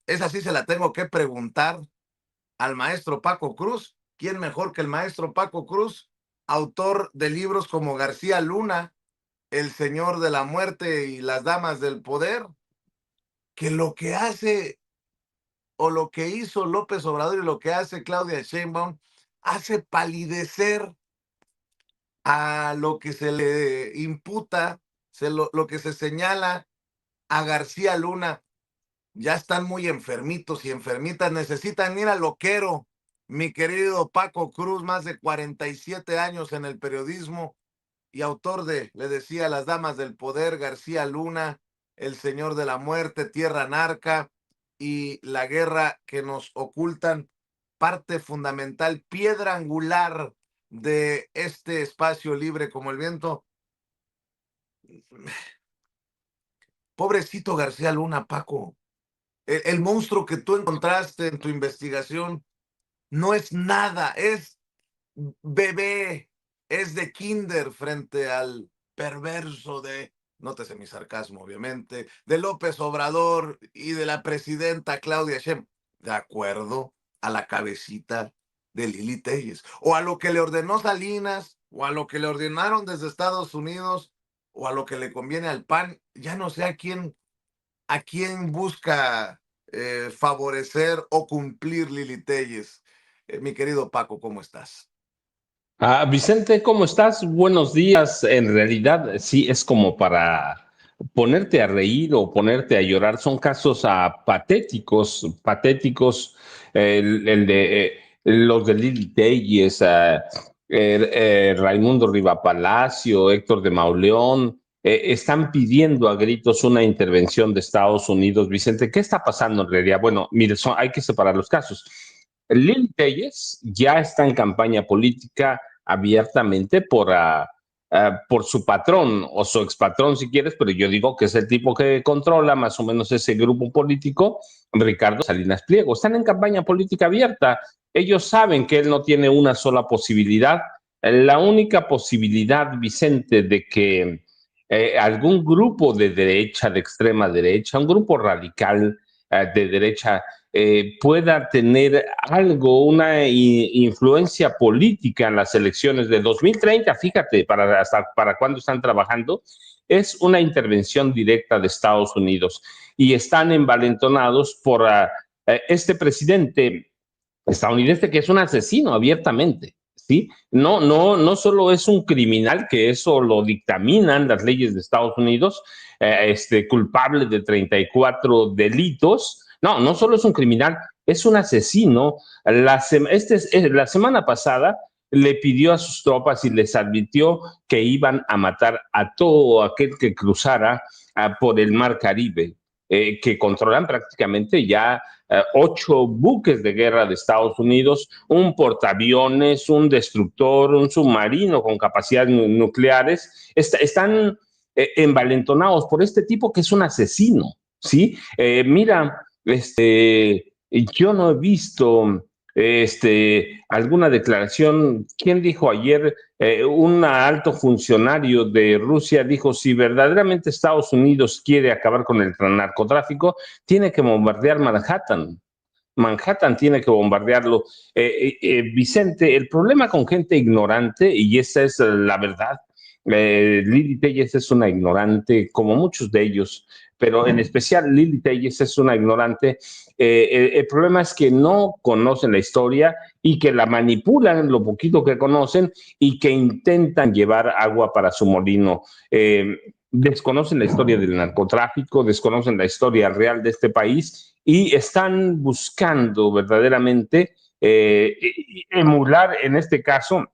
Esa sí se la tengo que preguntar al maestro Paco Cruz. ¿Quién mejor que el maestro Paco Cruz, autor de libros como García Luna, El Señor de la Muerte y Las Damas del Poder? Que lo que hace o lo que hizo López Obrador y lo que hace Claudia Sheinbaum hace palidecer a lo que se le imputa, lo que se señala a García Luna. Ya están muy enfermitos y enfermitas, necesitan ir al loquero. Mi querido Paco Cruz, más de 47 años en el periodismo y autor de, le decía, Las Damas del Poder, García Luna, El Señor de la Muerte, Tierra Narca y La Guerra que nos ocultan, parte fundamental, piedra angular de este espacio libre como el viento. Pobrecito García Luna, Paco. El monstruo que tú encontraste en tu investigación no es nada, es bebé, es de kinder frente al perverso de, nótese mi sarcasmo obviamente, de López Obrador y de la presidenta Claudia Sheinbaum, de acuerdo a la cabecita de Lili Telles, o a lo que le ordenó Salinas, o a lo que le ordenaron desde Estados Unidos, o a lo que le conviene al PAN, ya no sé a quién busca favorecer o cumplir Lili Telles. Mi querido Paco, ¿cómo estás? Vicente, ¿cómo estás? Buenos días. En realidad, sí, es como para ponerte a reír o ponerte a llorar. Son casos patéticos, patéticos. El de los de Lili Telles, Raimundo Riva Palacio, Héctor de Mauleón, están pidiendo a gritos una intervención de Estados Unidos. Vicente, ¿qué está pasando en realidad? Bueno, mire, hay que separar los casos. Lili Telles ya está en campaña política abiertamente por su patrón o su expatrón, si quieres, pero yo digo que es el tipo que controla más o menos ese grupo político, Ricardo Salinas Pliego. Están en campaña política abierta. Ellos saben que él no tiene una sola posibilidad. La única posibilidad, Vicente, de que algún grupo de derecha, de extrema derecha, un grupo radical de derecha, pueda tener algo, una influencia política en las elecciones de 2030, fíjate, hasta para cuándo están trabajando, es una intervención directa de Estados Unidos y están envalentonados por este presidente estadounidense que es un asesino abiertamente. ¿Sí? No solo es un criminal, que eso lo dictaminan las leyes de Estados Unidos, culpable de 34 delitos. No solo es un criminal, es un asesino. La semana pasada le pidió a sus tropas y les advirtió que iban a matar a todo aquel que cruzara por el Mar Caribe, que controlan prácticamente ya 8 buques de guerra de Estados Unidos, un portaaviones, un destructor, un submarino con capacidades nucleares. Están envalentonados por este tipo que es un asesino, ¿sí? Mira, yo no he visto alguna declaración. ¿Quién dijo ayer? Un alto funcionario de Rusia dijo: si verdaderamente Estados Unidos quiere acabar con el narcotráfico, tiene que bombardear Manhattan. Manhattan tiene que bombardearlo. Vicente, el problema con gente ignorante, y esa es la verdad, Lili Telles es una ignorante, como muchos de ellos, pero en especial Lili Telles es una ignorante. El problema es que no conocen la historia y que la manipulan lo poquito que conocen y que intentan llevar agua para su molino. Desconocen la historia del narcotráfico, desconocen la historia real de este país y están buscando verdaderamente emular, en este caso,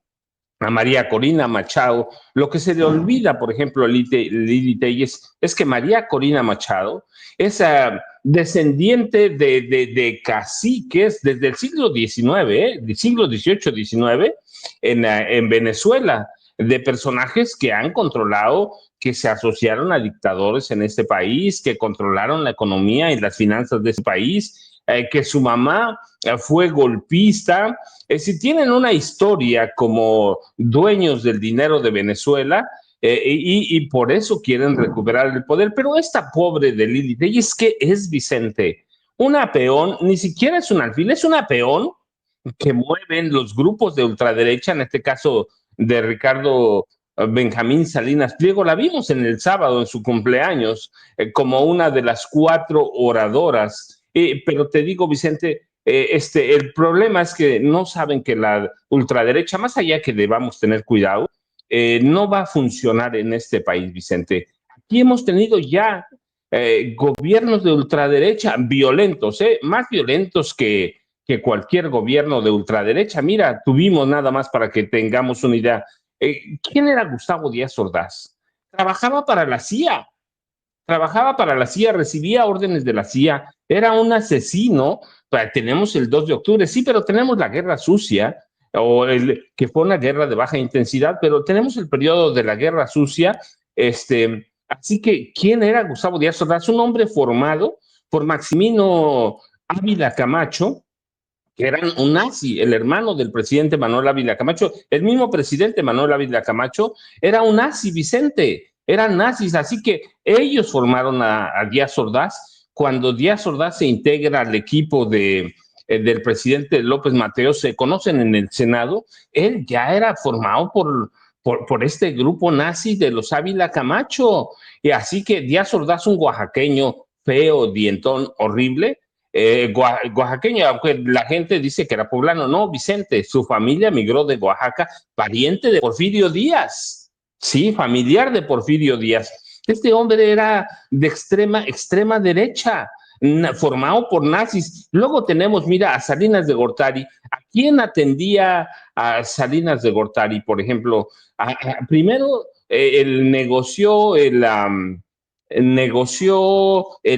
a María Corina Machado. Lo que se le olvida, por ejemplo, a Lili Telles, es que María Corina Machado es descendiente de caciques desde el siglo XIX, del siglo XVIII, XIX, en Venezuela, de personajes que han controlado, que se asociaron a dictadores en este país, que controlaron la economía y las finanzas de este país, que su mamá fue golpista. Si tienen una historia como dueños del dinero de Venezuela, y por eso quieren recuperar el poder. Pero esta pobre de Lili Telles, ¿qué es, Vicente? una peón, ni siquiera es un alfil, es una peón que mueven los grupos de ultraderecha, en este caso de Ricardo Benjamín Salinas Pliego. La vimos en el sábado en su cumpleaños como una de las 4 oradoras. Pero te digo, Vicente, el problema es que no saben que la ultraderecha, más allá que debamos tener cuidado, no va a funcionar en este país, Vicente. Aquí hemos tenido ya gobiernos de ultraderecha violentos, más violentos que cualquier gobierno de ultraderecha. Mira, tuvimos nada más para que tengamos una idea. ¿Quién era Gustavo Díaz Ordaz? Trabajaba para la CIA, recibía órdenes de la CIA, era un asesino. Tenemos el 2 de octubre, sí, pero tenemos la guerra sucia, que fue una guerra de baja intensidad, pero tenemos el periodo de la guerra sucia. Así que, ¿quién era Gustavo Díaz Ordaz? Un hombre formado por Maximino Ávila Camacho, que era un nazi, el hermano del presidente Manuel Ávila Camacho. El mismo presidente Manuel Ávila Camacho era un nazi, Vicente, eran nazis. Así que ellos formaron a Díaz Ordaz. Cuando Díaz Ordaz se integra al equipo del presidente López Mateos, se conocen en el Senado, él ya era formado por este grupo nazi de los Ávila Camacho. Y así que Díaz Ordaz, un oaxaqueño feo, dientón, horrible, oaxaqueño, aunque la gente dice que era poblano. No, Vicente, su familia migró de Oaxaca, pariente de Porfirio Díaz, sí, familiar de Porfirio Díaz. Este hombre era de extrema derecha, formado por nazis. Luego tenemos, mira, a Salinas de Gortari. ¿A quién atendía a Salinas de Gortari, por ejemplo? Primero, él negoció el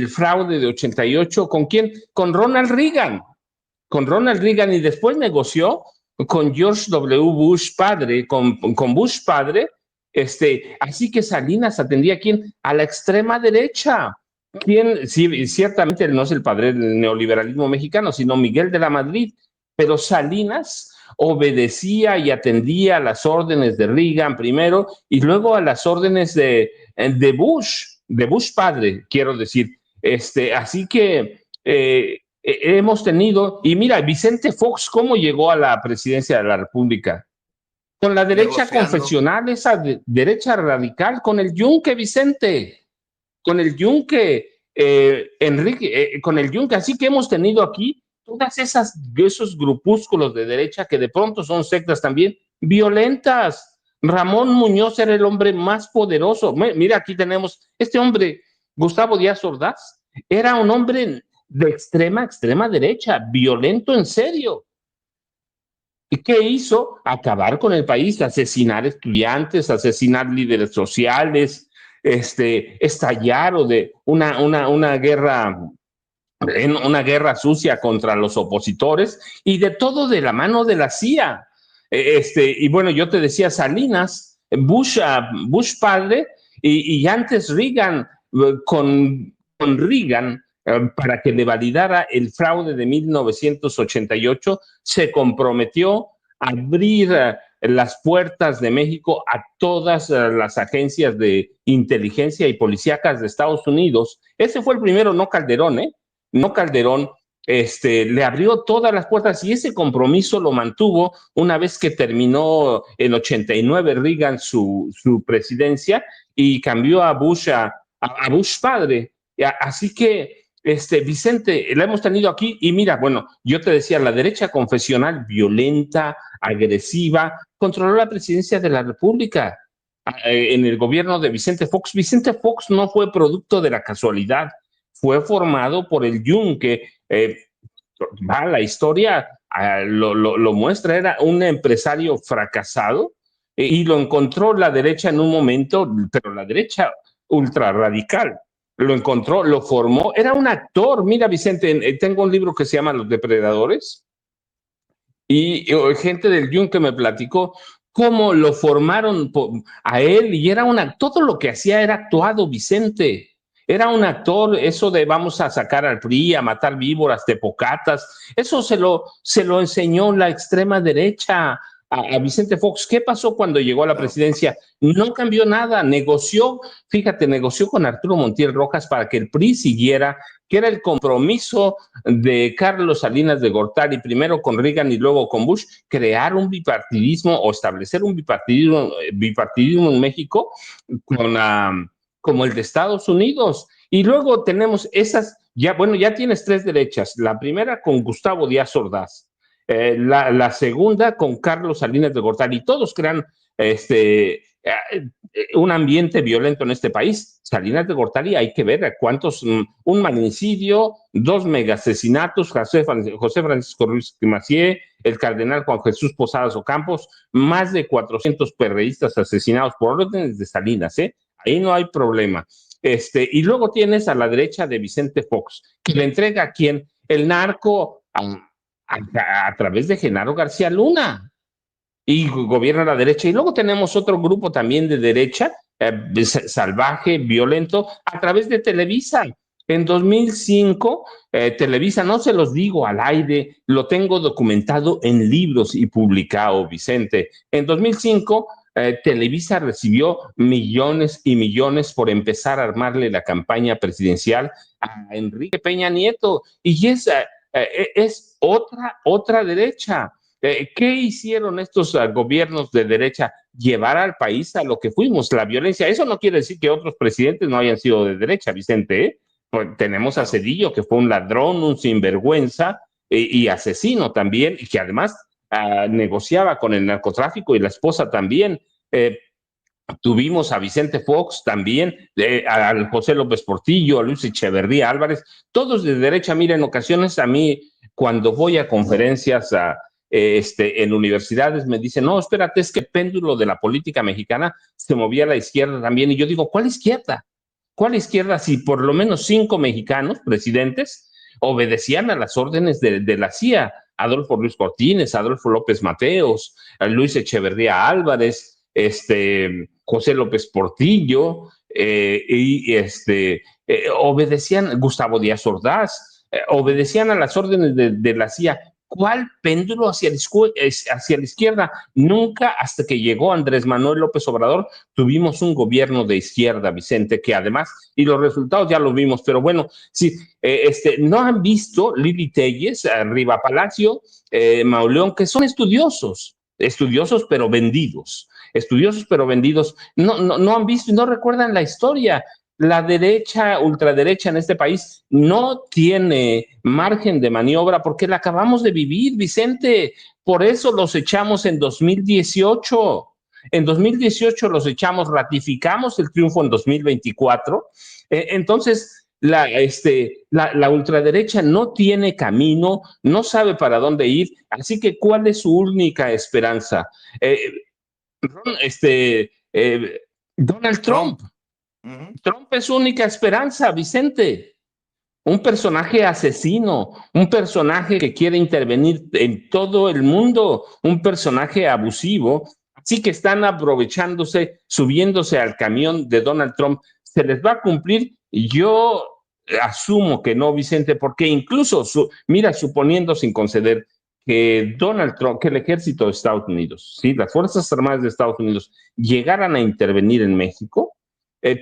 fraude de 88. ¿Con quién? Con Ronald Reagan. Con Ronald Reagan, y después negoció con George W. Bush padre, con Bush padre. Así que Salinas atendía a quién? A la extrema derecha. ¿Quién? Sí, ciertamente no es el padre del neoliberalismo mexicano, sino Miguel de la Madrid. Pero Salinas obedecía y atendía a las órdenes de Reagan primero y luego a las órdenes de Bush padre, quiero decir. Así que hemos tenido, y mira, Vicente Fox, ¿cómo llegó a la presidencia de la República? Con la derecha Negociando. confesional, esa derecha radical, con el Yunque, Vicente, con el Yunque, Enrique, con el Yunque. Así que hemos tenido aquí todas esos grupúsculos de derecha que de pronto son sectas también violentas. Ramón Muñoz era el hombre más poderoso. Mira, aquí tenemos este hombre, Gustavo Díaz Ordaz, era un hombre de extrema derecha, violento en serio. ¿Y qué hizo? Acabar con el país, asesinar estudiantes, asesinar líderes sociales, estallar o de una guerra, una guerra sucia contra los opositores, y de todo de la mano de la CIA. Y bueno, yo te decía Salinas, Bush padre, y antes Reagan, con Reagan, para que le validara el fraude de 1988, se comprometió a abrir las puertas de México a todas las agencias de inteligencia y policíacas de Estados Unidos. Ese fue el primero, no Calderón, ¿eh? No Calderón. Le abrió todas las puertas, y ese compromiso lo mantuvo una vez que terminó en 89 Reagan su presidencia y cambió a Bush a Bush padre. Así que, Vicente, la hemos tenido aquí, y mira, bueno, yo te decía, la derecha confesional violenta, agresiva, controló la presidencia de la República en el gobierno de Vicente Fox. Vicente Fox no fue producto de la casualidad, fue formado por el Yunque. La historia lo muestra, era un empresario fracasado, y lo encontró la derecha en un momento, pero la derecha ultra radical. Lo encontró, lo formó, era un actor. Mira, Vicente, tengo un libro que se llama Los Depredadores, y gente del Yunque me platicó cómo lo formaron a él, y era todo lo que hacía era actuado, Vicente. Era un actor. Eso de vamos a sacar al PRI, a matar víboras, tepocatas, eso se lo enseñó la extrema derecha a Vicente Fox. ¿Qué pasó cuando llegó a la Claro. presidencia? No cambió nada, negoció, fíjate, negoció con Arturo Montiel Rojas para que el PRI siguiera, que era el compromiso de Carlos Salinas de Gortari, primero con Reagan y luego con Bush, crear un bipartidismo o establecer un bipartidismo en México con, como el de Estados Unidos. Y luego tenemos esas, ya, bueno, ya tienes tres derechas. La primera con Gustavo Díaz Ordaz, la segunda con Carlos Salinas de Gortari. Todos crean un ambiente violento en este país. Salinas de Gortari, hay que ver cuántos, un magnicidio, dos mega asesinatos, José Francisco Ruiz Macié, el cardenal Juan Jesús Posadas Ocampos, más de 400 perredistas asesinados por órdenes de Salinas, ¿eh? Ahí no hay problema. Y luego tienes a la derecha de Vicente Fox, que le entrega a quién? El narco a través de Genaro García Luna y gobierna a la derecha. Y luego tenemos otro grupo también de derecha, salvaje, violento, a través de Televisa. En 2005, Televisa, no se los digo al aire, lo tengo documentado en libros y publicado, Vicente. En 2005, Televisa recibió millones y millones por empezar a armarle la campaña presidencial a Enrique Peña Nieto. Y es otra derecha. ¿Qué hicieron estos gobiernos de derecha? Llevar al país a lo que fuimos, la violencia. Eso no quiere decir que otros presidentes no hayan sido de derecha, Vicente, ¿eh? Pues tenemos a Claro. Cedillo, que fue un ladrón, un sinvergüenza y asesino también, y que además negociaba con el narcotráfico y la esposa también. Tuvimos a Vicente Fox también, a José López Portillo, a Luis Echeverría Álvarez, todos de derecha. Mira, en ocasiones a mí, cuando voy a conferencias en universidades, me dicen, no, espérate, es que el péndulo de la política mexicana se movía a la izquierda también. Y yo digo, ¿cuál izquierda? ¿Cuál izquierda? Si por lo menos 5 mexicanos, presidentes, obedecían a las órdenes de la CIA, Adolfo Ruiz Cortines, Adolfo López Mateos, Luis Echeverría Álvarez, José López Portillo, obedecían Gustavo Díaz Ordaz, obedecían a las órdenes de la CIA. ¿Cuál péndulo hacia la izquierda? Nunca, hasta que llegó Andrés Manuel López Obrador, tuvimos un gobierno de izquierda, Vicente, que además, y los resultados ya los vimos, pero bueno, sí, no han visto Lili Telles, Riva Palacio, Mauleón, que son estudiosos pero vendidos, no han visto y no recuerdan la historia. La derecha, ultraderecha en este país no tiene margen de maniobra porque la acabamos de vivir, Vicente. Por eso los echamos en 2018. En 2018 los echamos, ratificamos el triunfo en 2024. Entonces, la ultraderecha no tiene camino, no sabe para dónde ir. Así que, ¿cuál es su única esperanza? Este, Donald Trump. Trump. Trump es su única esperanza, Vicente. Un personaje asesino, un personaje que quiere intervenir en todo el mundo, un personaje abusivo. Así que están aprovechándose, subiéndose al camión de Donald Trump. ¿Se les va a cumplir? Yo asumo que no, Vicente, porque incluso, mira, suponiendo sin conceder que Donald Trump, que el ejército de Estados Unidos, ¿sí? Las Fuerzas Armadas de Estados Unidos llegaran a intervenir en México,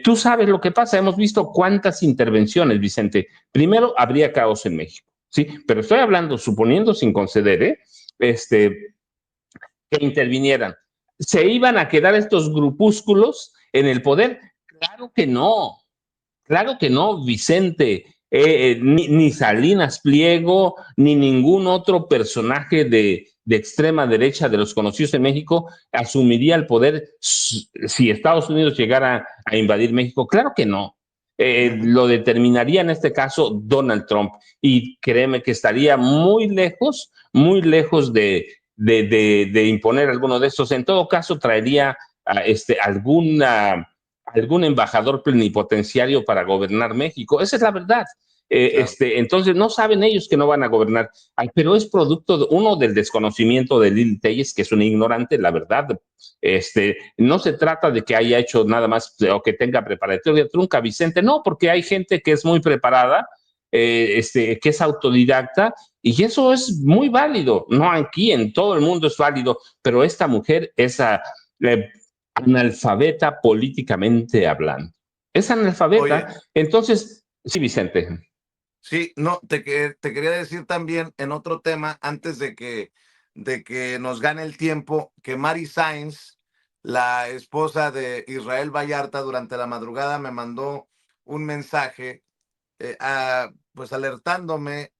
tú sabes lo que pasa, hemos visto cuántas intervenciones, Vicente. Primero, habría caos en México, ¿sí? Pero estoy hablando, suponiendo sin conceder, que intervinieran. ¿Se iban a quedar estos grupúsculos en el poder? Claro que no, Vicente. Ni Salinas Pliego, ni ningún otro personaje de extrema derecha de los conocidos en México asumiría el poder si Estados Unidos llegara a invadir México. Claro que no. Lo determinaría en este caso Donald Trump. Y créeme que estaría muy lejos de imponer alguno de estos. En todo caso, traería algún embajador plenipotenciario para gobernar México. Esa es la verdad. Claro. Entonces no saben ellos que no van a gobernar. Ay, pero es producto, uno, del desconocimiento de Lili Telles, que es una ignorante, la verdad. No se trata de que haya hecho nada más o que tenga preparatoria trunca, Vicente, no, porque hay gente que es muy preparada que es autodidacta, y eso es muy válido. No aquí, en todo el mundo es válido, pero esta mujer es analfabeta políticamente hablando. Es analfabeta. Oye, Entonces, sí, Vicente. sí, no, te quería decir también en otro tema, antes de que nos gane el tiempo, que Mary Sainz, la esposa de Israel Vallarta, durante la madrugada me mandó un mensaje, pues alertándome,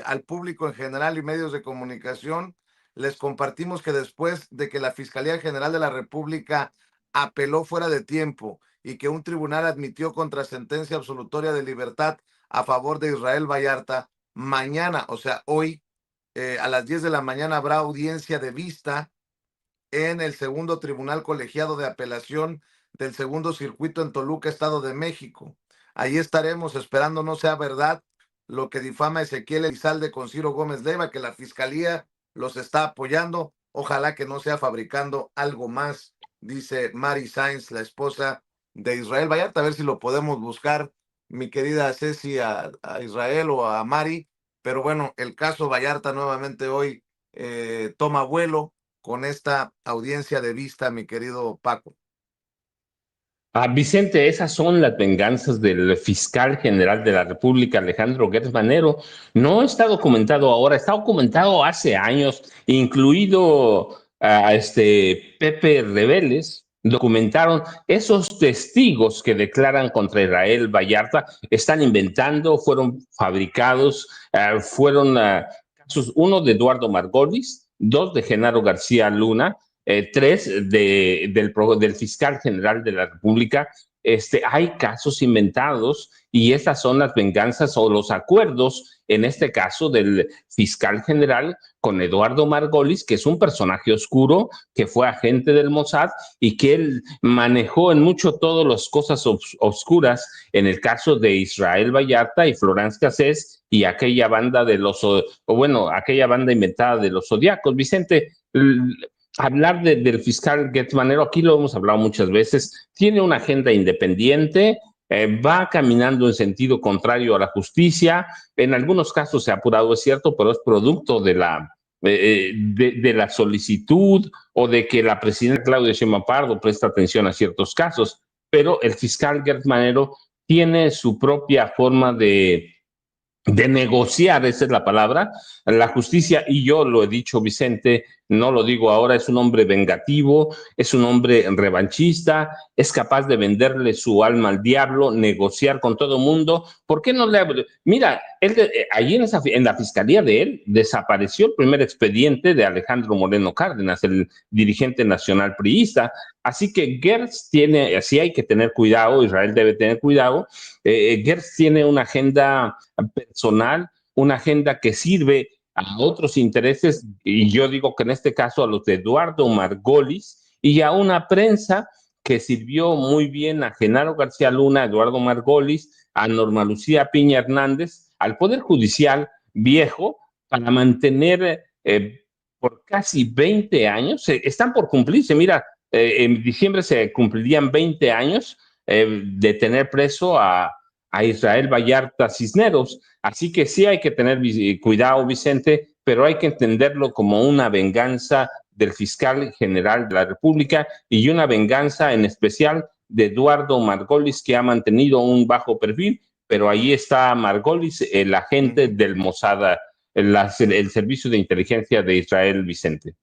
al público en general y medios de comunicación. Les compartimos que después de que la Fiscalía General de la República apeló fuera de tiempo y que un tribunal admitió contra sentencia absolutoria de libertad a favor de Israel Vallarta, mañana, o sea, hoy, a las 10 de la mañana habrá audiencia de vista en el segundo tribunal colegiado de apelación del segundo circuito en Toluca, Estado de México. Ahí estaremos esperando no sea verdad lo que difama Ezequiel Elizalde con Ciro Gómez Leiva, que la fiscalía los está apoyando. Ojalá que no sea fabricando algo más, dice Mary Sainz, la esposa de Israel Vallarta. A ver si lo podemos buscar, mi querida Ceci, a Israel o a Mari. Pero bueno, el caso Vallarta nuevamente hoy toma vuelo con esta audiencia de vista, mi querido Paco. Vicente, esas son las venganzas del fiscal general de la República, Alejandro Gertz Manero. No está documentado ahora, está documentado hace años, incluido a Pepe Rebeles. Documentaron esos testigos que declaran contra Israel Vallarta, están inventando, fueron fabricados, fueron casos, uno de Eduardo Margolis, dos de Genaro García Luna, tres del fiscal general de la República. Hay casos inventados y estas son las venganzas o los acuerdos, en este caso del fiscal general con Eduardo Margolis, que es un personaje oscuro, que fue agente del Mossad y que él manejó en mucho todas las cosas oscuras en el caso de Israel Vallarta y Florence Cassés y aquella banda de aquella banda inventada de los zodiacos. Vicente, hablar del fiscal Gertz Manero, aquí lo hemos hablado muchas veces, tiene una agenda independiente, va caminando en sentido contrario a la justicia, en algunos casos se ha apurado, es cierto, pero es producto de la solicitud o de que la presidenta Claudia Sheinbaum Pardo presta atención a ciertos casos, pero el fiscal Gertz Manero tiene su propia forma de negociar, esa es la palabra, la justicia, y yo lo he dicho, Vicente, no lo digo ahora, es un hombre vengativo, es un hombre revanchista, es capaz de venderle su alma al diablo, negociar con todo el mundo. ¿Por qué no le... Mira, allí en la fiscalía de él desapareció el primer expediente de Alejandro Moreno Cárdenas, el dirigente nacional priista, así que Gertz tiene, así hay que tener cuidado, Israel debe tener cuidado, Gertz tiene una agenda personal, una agenda que sirve a otros intereses, y yo digo que en este caso a los de Eduardo Margolis y a una prensa que sirvió muy bien a Genaro García Luna, a Eduardo Margolis, a Norma Lucía Piña Hernández, al Poder Judicial viejo, para mantener por casi 20 años, están por cumplirse, mira, en diciembre se cumplirían 20 años de tener preso a Israel Vallarta Cisneros. Así que sí hay que tener cuidado, Vicente, pero hay que entenderlo como una venganza del fiscal general de la República y una venganza en especial de Eduardo Margolis, que ha mantenido un bajo perfil, pero ahí está Margolis, el agente Ujú. del Mossad, el servicio de inteligencia de Israel, Vicente.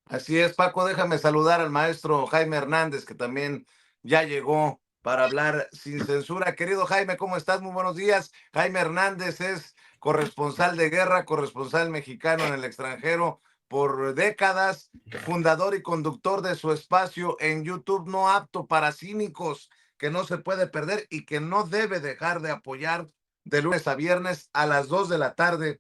Así es, Paco, déjame saludar al maestro Jaime Hernández, que también ya llegó para hablar sin censura. Querido Jaime, ¿cómo estás? Muy buenos días. Jaime Hernández es corresponsal de guerra, corresponsal mexicano en el extranjero por décadas, fundador y conductor de su espacio en YouTube No Apto para Cínicos, que no se puede perder y que no debe dejar de apoyar de lunes a viernes a las 2 de la tarde,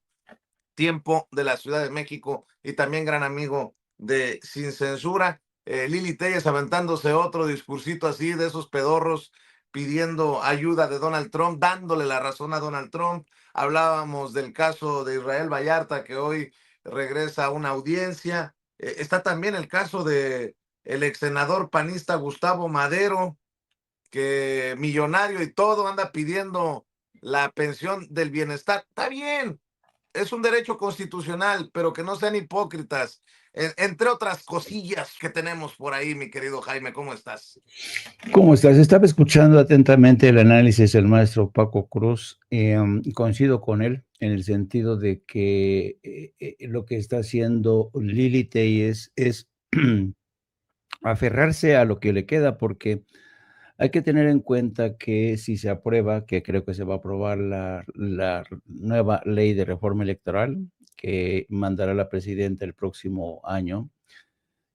tiempo de la Ciudad de México, y también gran amigo de Sin Censura. Lili Telles aventándose otro discursito así de esos pedorros pidiendo ayuda de Donald Trump, dándole la razón a Donald Trump. Hablábamos del caso de Israel Vallarta, que hoy regresa a una audiencia. Está también el caso de el ex senador panista Gustavo Madero, que millonario y todo anda pidiendo la pensión del bienestar. Está bien, es un derecho constitucional, pero que no sean hipócritas. Entre otras cosillas que tenemos por ahí, mi querido Jaime, ¿cómo estás? ¿Cómo estás? Estaba escuchando atentamente el análisis del maestro Paco Cruz. Coincido con él en el sentido de que lo que está haciendo Lili Telles es aferrarse a lo que le queda, porque hay que tener en cuenta que si se aprueba, que creo que se va a aprobar la nueva ley de reforma electoral que mandará la presidenta el próximo año,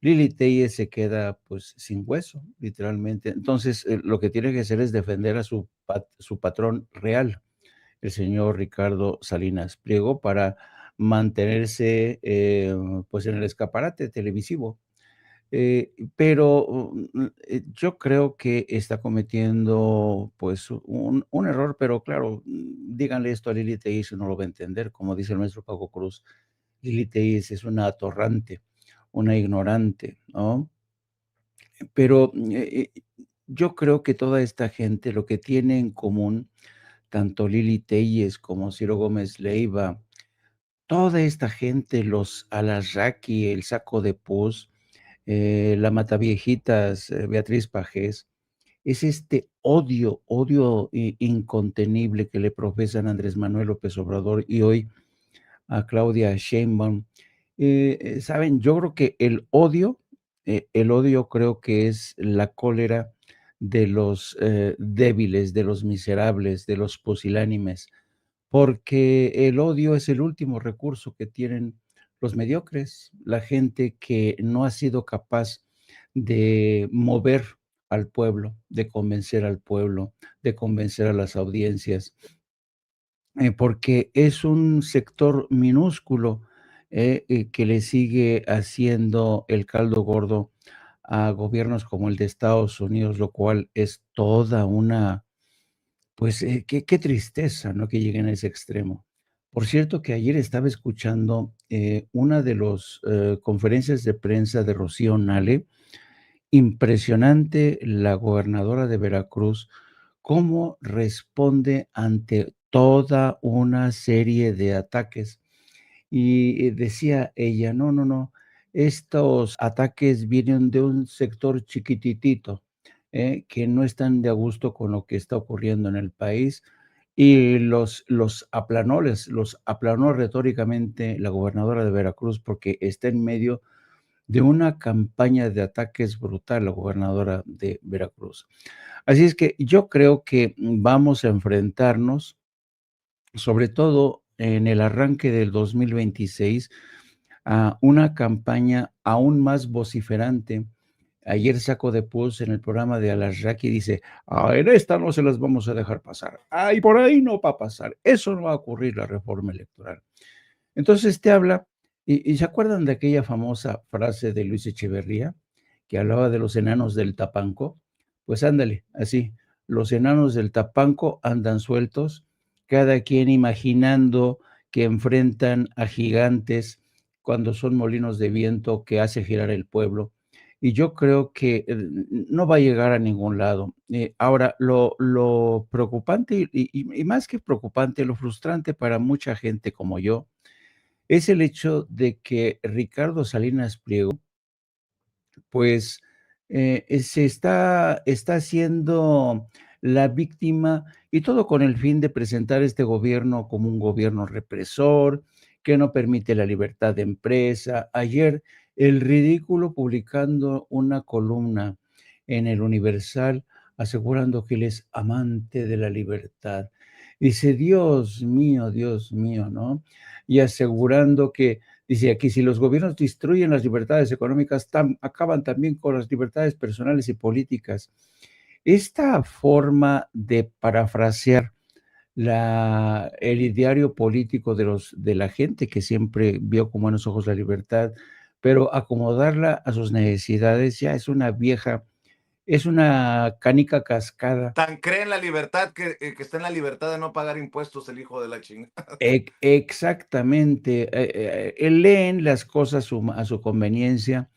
Lili Telles se queda pues sin hueso, literalmente. Entonces, lo que tiene que hacer es defender a su patrón real, el señor Ricardo Salinas Pliego, para mantenerse pues en el escaparate televisivo. Pero yo creo que está cometiendo pues un error, pero claro, díganle esto a Lili Telles y no lo va a entender, como dice el maestro Paco Cruz. Lili Telles es una atorrante, una ignorante, ¿no? Pero yo creo que toda esta gente lo que tiene en común, tanto Lili Telles como Ciro Gómez Leiva, toda esta gente, los Alarraqui, el Saco de Pus, la Mataviejitas, Beatriz Pajés, es este odio incontenible que le profesan a Andrés Manuel López Obrador y hoy a Claudia Sheinbaum. Saben, yo creo que el odio creo que es la cólera de los débiles, de los miserables, de los pusilánimes, porque el odio es el último recurso que tienen los mediocres, la gente que no ha sido capaz de mover al pueblo, de convencer al pueblo, de convencer a las audiencias, porque es un sector minúsculo que le sigue haciendo el caldo gordo a gobiernos como el de Estados Unidos, lo cual es toda una, pues qué tristeza, ¿no? Que lleguen a ese extremo. Por cierto, que ayer estaba escuchando una de las conferencias de prensa de Rocío Nale. Impresionante la gobernadora de Veracruz, cómo responde ante toda una serie de ataques. Y decía ella, no, no, no, estos ataques vienen de un sector chiquititito, que no están de a gusto con lo que está ocurriendo en el país. Y los aplanó retóricamente la gobernadora de Veracruz porque está en medio de una campaña de ataques brutal, la gobernadora de Veracruz. Así es que yo creo que vamos a enfrentarnos, sobre todo en el arranque del 2026, a una campaña aún más vociferante. Ayer Saco de Puz en el programa de Alarraqui dice, en esta no se las vamos a dejar pasar. Ay, por ahí no va a pasar. Eso no va a ocurrir la reforma electoral. Entonces te habla, y ¿se acuerdan de aquella famosa frase de Luis Echeverría que hablaba de los enanos del Tapanco? Pues ándale, así, los enanos del Tapanco andan sueltos, cada quien imaginando que enfrentan a gigantes cuando son molinos de viento que hace girar el pueblo. Y yo creo que no va a llegar a ningún lado. Ahora, lo preocupante y más que preocupante, lo frustrante para mucha gente como yo, es el hecho de que Ricardo Salinas Pliego, pues, está siendo la víctima y todo con el fin de presentar este gobierno como un gobierno represor, que no permite la libertad de empresa. Ayer, el ridículo publicando una columna en el Universal asegurando que él es amante de la libertad. Dice, Dios mío, ¿no? Y asegurando que dice aquí, si los gobiernos destruyen las libertades económicas, acaban también con las libertades personales y políticas. Esta forma de parafrasear el ideario político de la gente que siempre vio con buenos ojos la libertad, pero acomodarla a sus necesidades ya es una canica cascada. Tan cree en la libertad que está en la libertad de no pagar impuestos el hijo de la chingada. Exactamente. Leen las cosas a su conveniencia.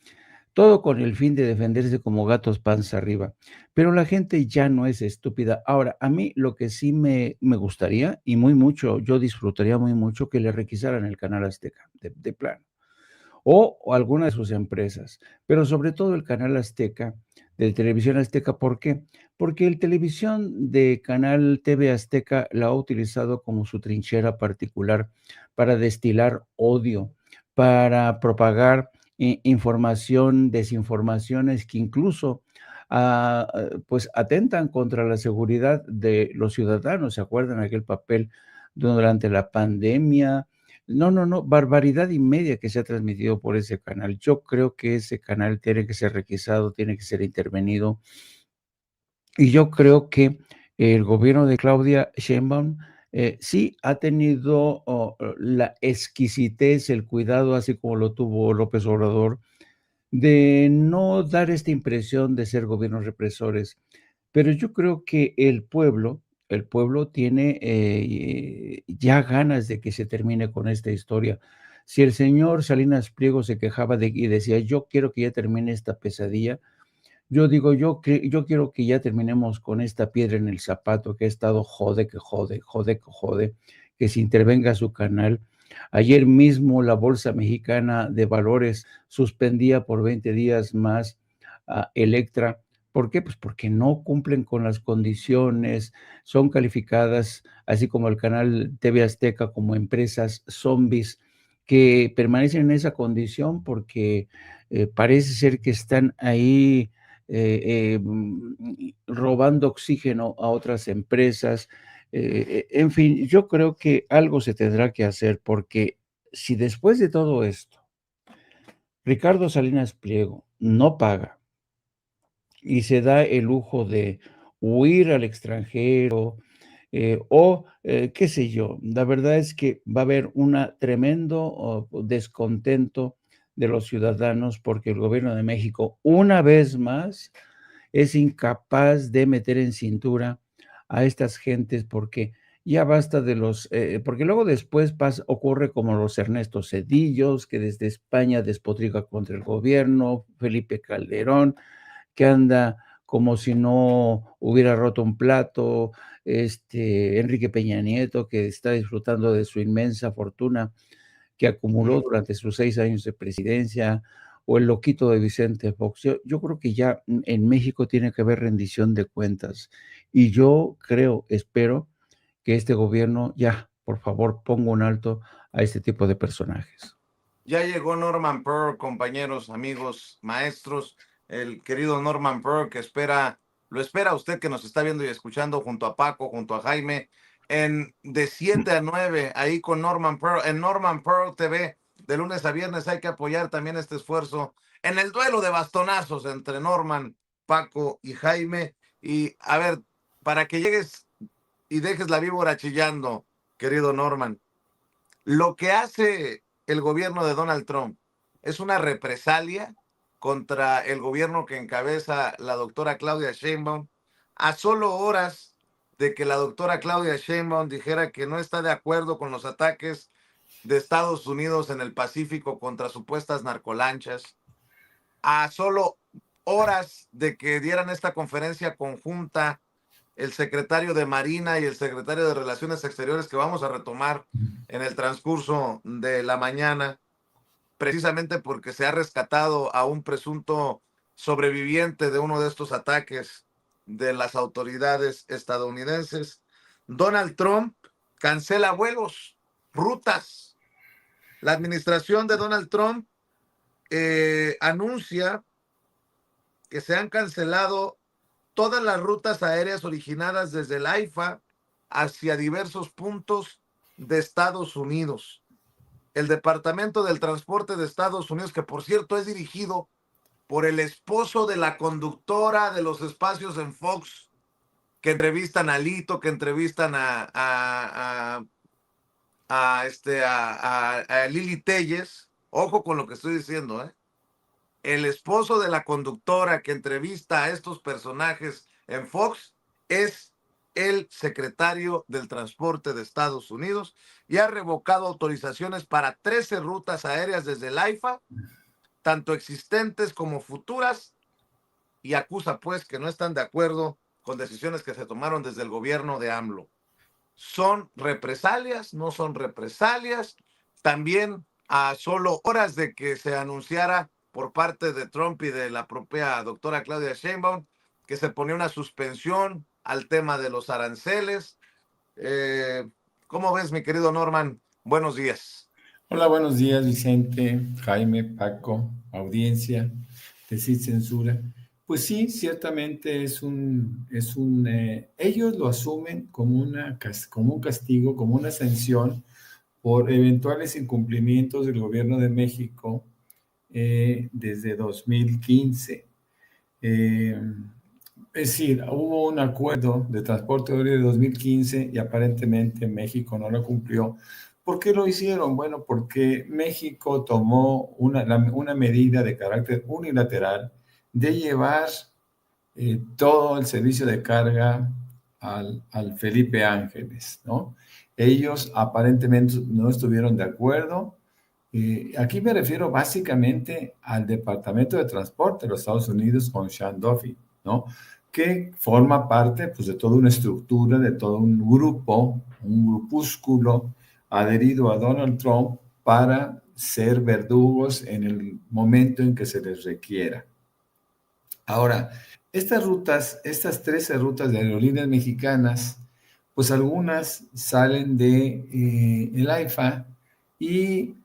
todo con el fin de defenderse como gatos panza arriba. Pero la gente ya no es estúpida. Ahora, a mí lo que sí me gustaría, y muy mucho, yo disfrutaría muy mucho que le requisaran el canal Azteca, de plano o alguna de sus empresas, pero sobre todo el canal Azteca, de Televisión Azteca, ¿por qué? Porque el televisión de canal TV Azteca la ha utilizado como su trinchera particular para destilar odio, para propagar información, desinformaciones que incluso pues atentan contra la seguridad de los ciudadanos. ¿Se acuerdan aquel papel durante la pandemia? No, no, no, barbaridad y media que se ha transmitido por ese canal. Yo creo que ese canal tiene que ser requisado, tiene que ser intervenido. Y yo creo que el gobierno de Claudia Sheinbaum, sí ha tenido la exquisitez, el cuidado, así como lo tuvo López Obrador, de no dar esta impresión de ser gobiernos represores. Pero yo creo que el pueblo tiene ya ganas de que se termine con esta historia. Si el señor Salinas Pliego se quejaba y decía, yo quiero que ya termine esta pesadilla, yo digo, yo quiero que ya terminemos con esta piedra en el zapato que ha estado jode, que jode, jode, que jode, que se intervenga su canal. Ayer mismo la Bolsa Mexicana de Valores suspendía por 20 días más a Electra. ¿Por qué? Pues porque no cumplen con las condiciones, son calificadas, así como el canal TV Azteca, como empresas zombies que permanecen en esa condición porque parece ser que están ahí robando oxígeno a otras empresas. En fin, yo creo que algo se tendrá que hacer porque si después de todo esto, Ricardo Salinas Pliego no paga y se da el lujo de huir al extranjero, qué sé yo, la verdad es que va a haber un tremendo descontento de los ciudadanos porque el gobierno de México, una vez más, es incapaz de meter en cintura a estas gentes porque ya basta de porque luego después ocurre como los Ernesto Zedillos, que desde España despotrica contra el gobierno, Felipe Calderón, que anda como si no hubiera roto un plato, Enrique Peña Nieto, que está disfrutando de su inmensa fortuna que acumuló durante sus 6 años de presidencia, o el loquito de Vicente Fox. Yo creo que ya en México tiene que haber rendición de cuentas, y yo creo, espero que este gobierno ya, por favor, ponga un alto a este tipo de personajes. Ya llegó Norman Pearl, compañeros, amigos, maestros, el querido Norman Pearl que lo espera usted que nos está viendo y escuchando junto a Paco, junto a Jaime, de 7 a 9, ahí con Norman Pearl, en Norman Pearl TV, de lunes a viernes. Hay que apoyar también este esfuerzo en el duelo de bastonazos entre Norman, Paco y Jaime. Y a ver, para que llegues y dejes la víbora chillando, querido Norman, lo que hace el gobierno de Donald Trump es una represalia contra el gobierno que encabeza la doctora Claudia Sheinbaum, a solo horas de que la doctora Claudia Sheinbaum dijera que no está de acuerdo con los ataques de Estados Unidos en el Pacífico contra supuestas narcolanchas, a solo horas de que dieran esta conferencia conjunta el secretario de Marina y el secretario de Relaciones Exteriores, que vamos a retomar en el transcurso de la mañana, precisamente porque se ha rescatado a un presunto sobreviviente de uno de estos ataques de las autoridades estadounidenses. Donald Trump cancela vuelos, rutas. La administración de Donald Trump anuncia que se han cancelado todas las rutas aéreas originadas desde el AIFA hacia diversos puntos de Estados Unidos. El Departamento del Transporte de Estados Unidos, que por cierto es dirigido por el esposo de la conductora de los espacios en Fox, que entrevistan a Lito, que entrevistan a Lili Telles. Ojo con lo que estoy diciendo, ¿eh? El esposo de la conductora que entrevista a estos personajes en Fox es el secretario del Transporte de Estados Unidos y ha revocado autorizaciones para 13 rutas aéreas desde el AIFA, tanto existentes como futuras, y acusa pues que no están de acuerdo con decisiones que se tomaron desde el gobierno de AMLO. ¿Son represalias? ¿No son represalias? También a solo horas de que se anunciara por parte de Trump y de la propia doctora Claudia Sheinbaum que se ponía una suspensión al tema de los aranceles. ¿Cómo ves, mi querido Norman? Buenos días. Hola, buenos días, Vicente, Jaime, Paco, audiencia de Sin Censura. Pues sí, ciertamente ellos lo asumen como como un castigo, como una sanción por eventuales incumplimientos del gobierno de México desde 2015. Es decir, hubo un acuerdo de transporte aéreo de 2015 y aparentemente México no lo cumplió. ¿Por qué lo hicieron? Bueno, porque México tomó una medida de carácter unilateral de llevar todo el servicio de carga al Felipe Ángeles, ¿no? Ellos aparentemente no estuvieron de acuerdo. Aquí me refiero básicamente al Departamento de Transporte de los Estados Unidos con Sean Duffy, ¿no? Que forma parte pues, de toda una estructura, de todo un grupo, un grupúsculo adherido a Donald Trump para ser verdugos en el momento en que se les requiera. Ahora, estas 13 rutas de aerolíneas mexicanas, pues algunas salen de el AIFA y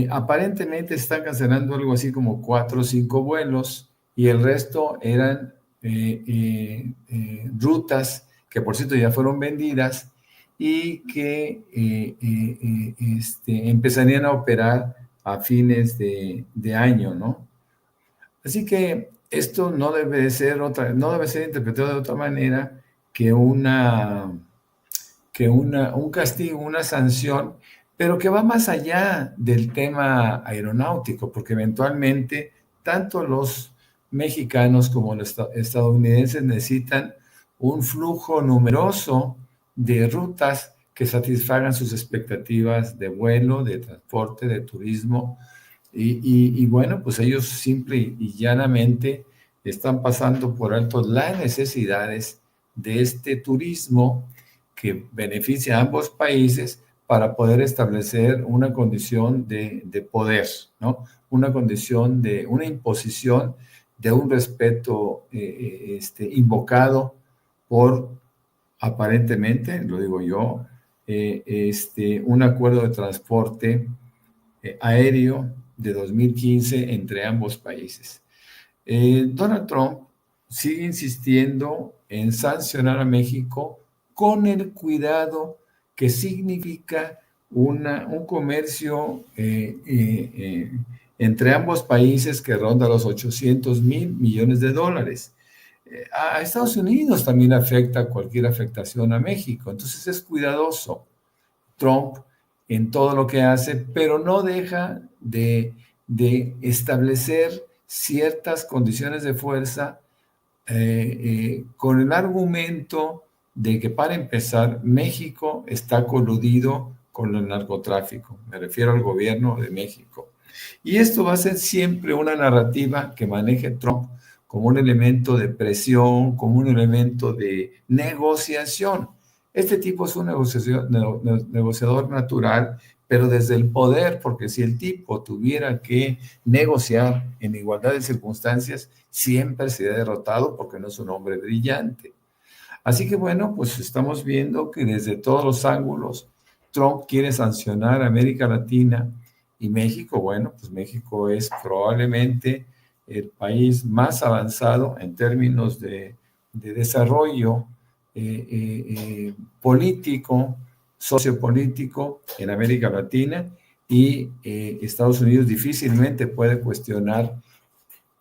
aparentemente están cancelando algo así como 4 o 5 vuelos y el resto eran rutas que por cierto ya fueron vendidas y que empezarían a operar a fines de año, ¿no? Así que esto no debe ser interpretado de otra manera que un castigo, una sanción, pero que va más allá del tema aeronáutico, porque eventualmente tanto los mexicanos como los estadounidenses necesitan un flujo numeroso de rutas que satisfagan sus expectativas de vuelo, de transporte, de turismo. Y bueno, pues ellos simple y llanamente están pasando por alto las necesidades de este turismo que beneficia a ambos países para poder establecer una condición de poder, ¿no? Una condición de una imposición de un respeto invocado por, aparentemente, lo digo yo, un acuerdo de transporte aéreo de 2015 entre ambos países. Donald Trump sigue insistiendo en sancionar a México con el cuidado que significa un comercio entre ambos países que ronda los 800,000 millones de dólares. A Estados Unidos también afecta cualquier afectación a México, entonces es cuidadoso Trump en todo lo que hace, pero no deja de establecer ciertas condiciones de fuerza con el argumento de que, para empezar, México está coludido con el narcotráfico. Me refiero al gobierno de México. Y esto va a ser siempre una narrativa que maneje Trump como un elemento de presión, como un elemento de negociación. Este tipo es un negociador natural, pero desde el poder, porque si el tipo tuviera que negociar en igualdad de circunstancias, siempre sería derrotado porque no es un hombre brillante. Así que bueno, pues estamos viendo que desde todos los ángulos Trump quiere sancionar a América Latina y México. Bueno, pues México es probablemente el país más avanzado en términos de desarrollo político, sociopolítico en América Latina, y Estados Unidos difícilmente puede cuestionar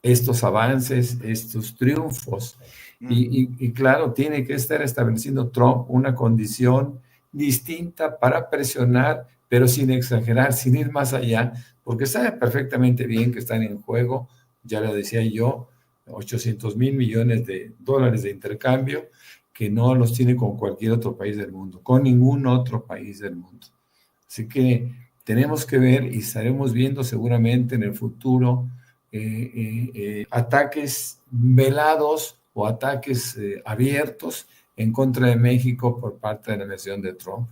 estos avances, estos triunfos. Y claro, tiene que estar estableciendo Trump una condición distinta para presionar, pero sin exagerar, sin ir más allá, porque sabe perfectamente bien que están en juego, ya lo decía yo, 800,000 millones de dólares de intercambio, que no los tiene con cualquier otro país del mundo, con ningún otro país del mundo. Así que tenemos que ver y estaremos viendo seguramente en el futuro ataques velados o ataques abiertos en contra de México por parte de la administración de Trump.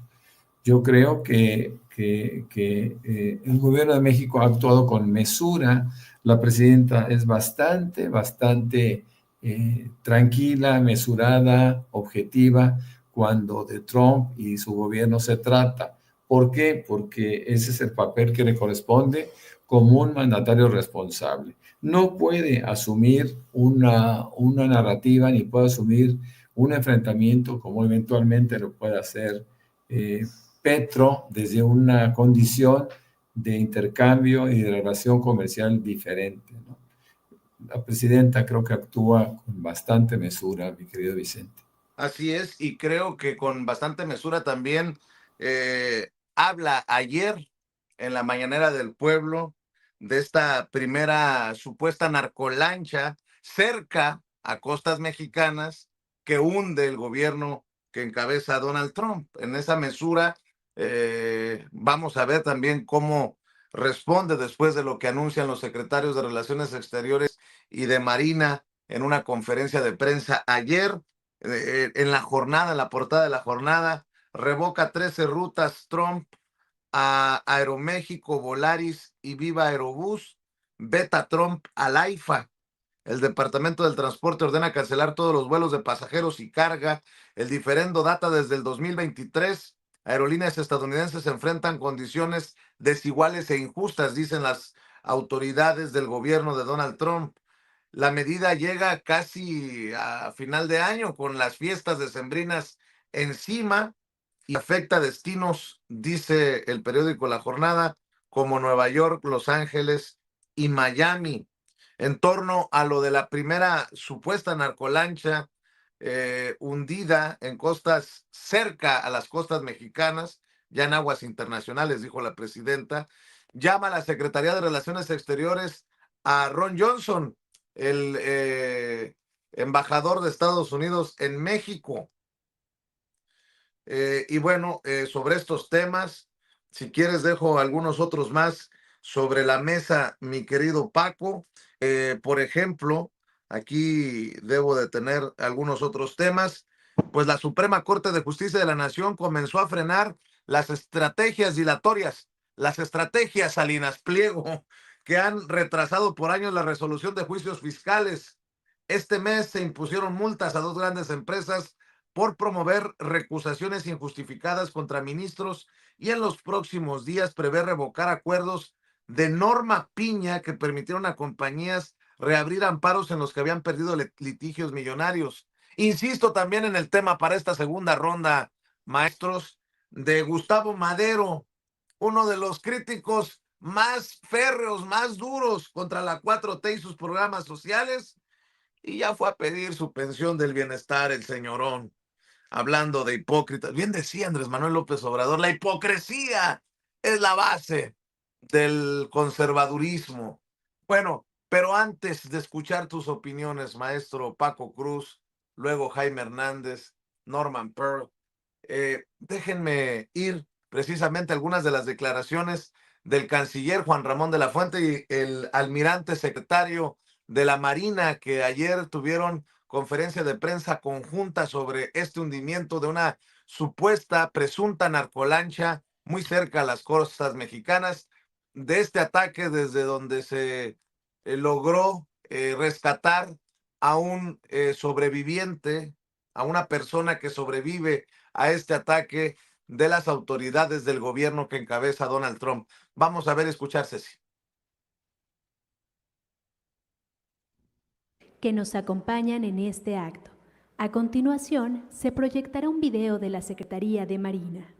Yo creo que el gobierno de México ha actuado con mesura. La presidenta es bastante tranquila, mesurada, objetiva cuando de Trump y su gobierno se trata. ¿Por qué? Porque ese es el papel que le corresponde como un mandatario responsable. No puede asumir una narrativa ni puede asumir un enfrentamiento como eventualmente lo puede hacer Petro desde una condición de intercambio y de relación comercial diferente, ¿no? La presidenta creo que actúa con bastante mesura, mi querido Vicente. Así es, y creo que con bastante mesura también habla ayer en la mañanera del pueblo de esta primera supuesta narcolancha cerca a costas mexicanas que hunde el gobierno que encabeza Donald Trump. En esa mesura vamos a ver también cómo responde después de lo que anuncian los secretarios de Relaciones Exteriores y de Marina en una conferencia de prensa ayer. En la jornada, en la portada de la jornada, revoca 13 rutas Trump a Aeroméxico, Volaris y Viva Aerobús, veta Trump al AIFA. El Departamento del Transporte ordena cancelar todos los vuelos de pasajeros y carga. El diferendo data desde el 2023. Aerolíneas estadounidenses enfrentan condiciones desiguales e injustas, dicen las autoridades del gobierno de Donald Trump. La medida llega casi a final de año con las fiestas decembrinas encima y afecta destinos, dice el periódico La Jornada, como Nueva York, Los Ángeles y Miami. En torno a lo de la primera supuesta narcolancha hundida en costas cerca a las costas mexicanas, ya en aguas internacionales, dijo la presidenta, llama a la Secretaría de Relaciones Exteriores a Ron Johnson, el embajador de Estados Unidos en México. Y bueno, sobre estos temas, si quieres dejo algunos otros más sobre la mesa, mi querido Paco. Por ejemplo, aquí debo de tener algunos otros temas. Pues la Suprema Corte de Justicia de la Nación comenzó a frenar las estrategias dilatorias, las estrategias Salinas Pliego, que han retrasado por años la resolución de juicios fiscales. Este mes se impusieron multas a 2 grandes empresas por promover recusaciones injustificadas contra ministros y en los próximos días prevé revocar acuerdos de Norma Piña que permitieron a compañías reabrir amparos en los que habían perdido litigios millonarios. Insisto también en el tema para esta segunda ronda, maestros, de Gustavo Madero, uno de los críticos más férreos, más duros contra la 4T y sus programas sociales, y ya fue a pedir su pensión del bienestar el señorón. Hablando de hipócritas, bien decía Andrés Manuel López Obrador, la hipocresía es la base del conservadurismo. Bueno, pero antes de escuchar tus opiniones, maestro Paco Cruz, luego Jaime Hernández, Norman Pearl, déjenme ir precisamente a algunas de las declaraciones del canciller Juan Ramón de la Fuente y el almirante secretario de la Marina, que ayer tuvieron conferencia de prensa conjunta sobre este hundimiento de una supuesta presunta narcolancha muy cerca a las costas mexicanas, de este ataque desde donde se logró rescatar a un sobreviviente, a una persona que sobrevive a este ataque de las autoridades del gobierno que encabeza Donald Trump. Vamos a ver, escuchar, Ceci. Que nos acompañan en este acto. A continuación, se proyectará un video de la Secretaría de Marina.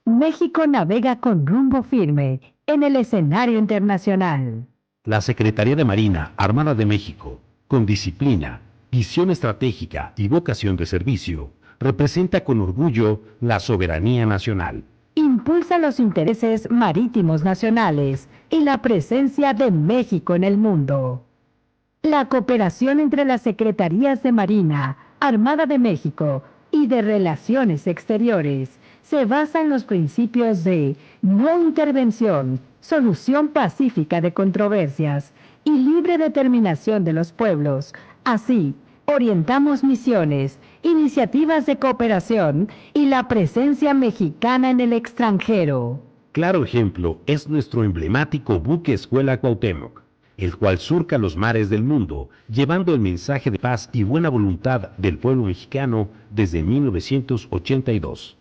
México navega con rumbo firme en el escenario internacional. La Secretaría de Marina, Armada de México, con disciplina, visión estratégica y vocación de servicio, representa con orgullo la soberanía nacional. impulsa los intereses marítimos nacionales y la presencia de México en el mundo. La cooperación entre las Secretarías de Marina, Armada de México y de Relaciones Exteriores se basa en los principios de no intervención, solución pacífica de controversias y libre determinación de los pueblos. Así, orientamos misiones, iniciativas de cooperación y la presencia mexicana en el extranjero. Claro ejemplo es nuestro emblemático buque Escuela Cuauhtémoc, el cual surca los mares del mundo, llevando el mensaje de paz y buena voluntad del pueblo mexicano desde 1982.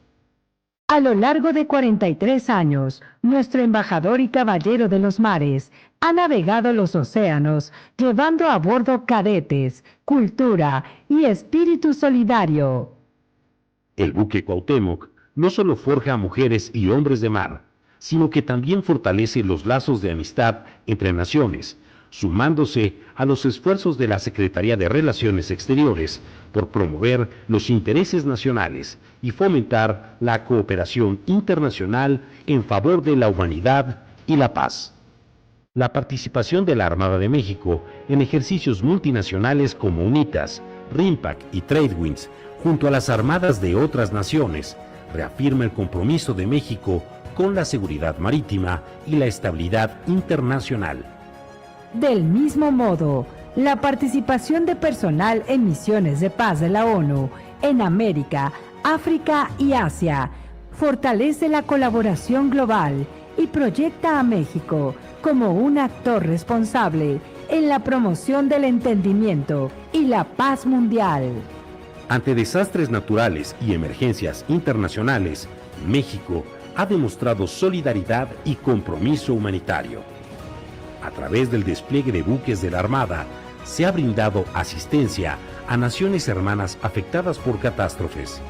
A lo largo de 43 años, nuestro embajador y caballero de los mares ha navegado los océanos, llevando a bordo cadetes, cultura y espíritu solidario. El buque Cuauhtémoc no solo forja a mujeres y hombres de mar, sino que también fortalece los lazos de amistad entre naciones, sumándose a los esfuerzos de la Secretaría de Relaciones Exteriores por promover los intereses nacionales y fomentar la cooperación internacional en favor de la humanidad y la paz. La participación de la Armada de México en ejercicios multinacionales como UNITAS, RIMPAC y TradeWinds, junto a las armadas de otras naciones, reafirma el compromiso de México con la seguridad marítima y la estabilidad internacional. Del mismo modo, la participación de personal en misiones de paz de la ONU en América, África y Asia fortalece la colaboración global y proyecta a México como un actor responsable en la promoción del entendimiento y la paz mundial. Ante desastres naturales y emergencias internacionales, México ha demostrado solidaridad y compromiso humanitario. A través del despliegue de buques de la Armada, se ha brindado asistencia a naciones hermanas afectadas por catástrofes.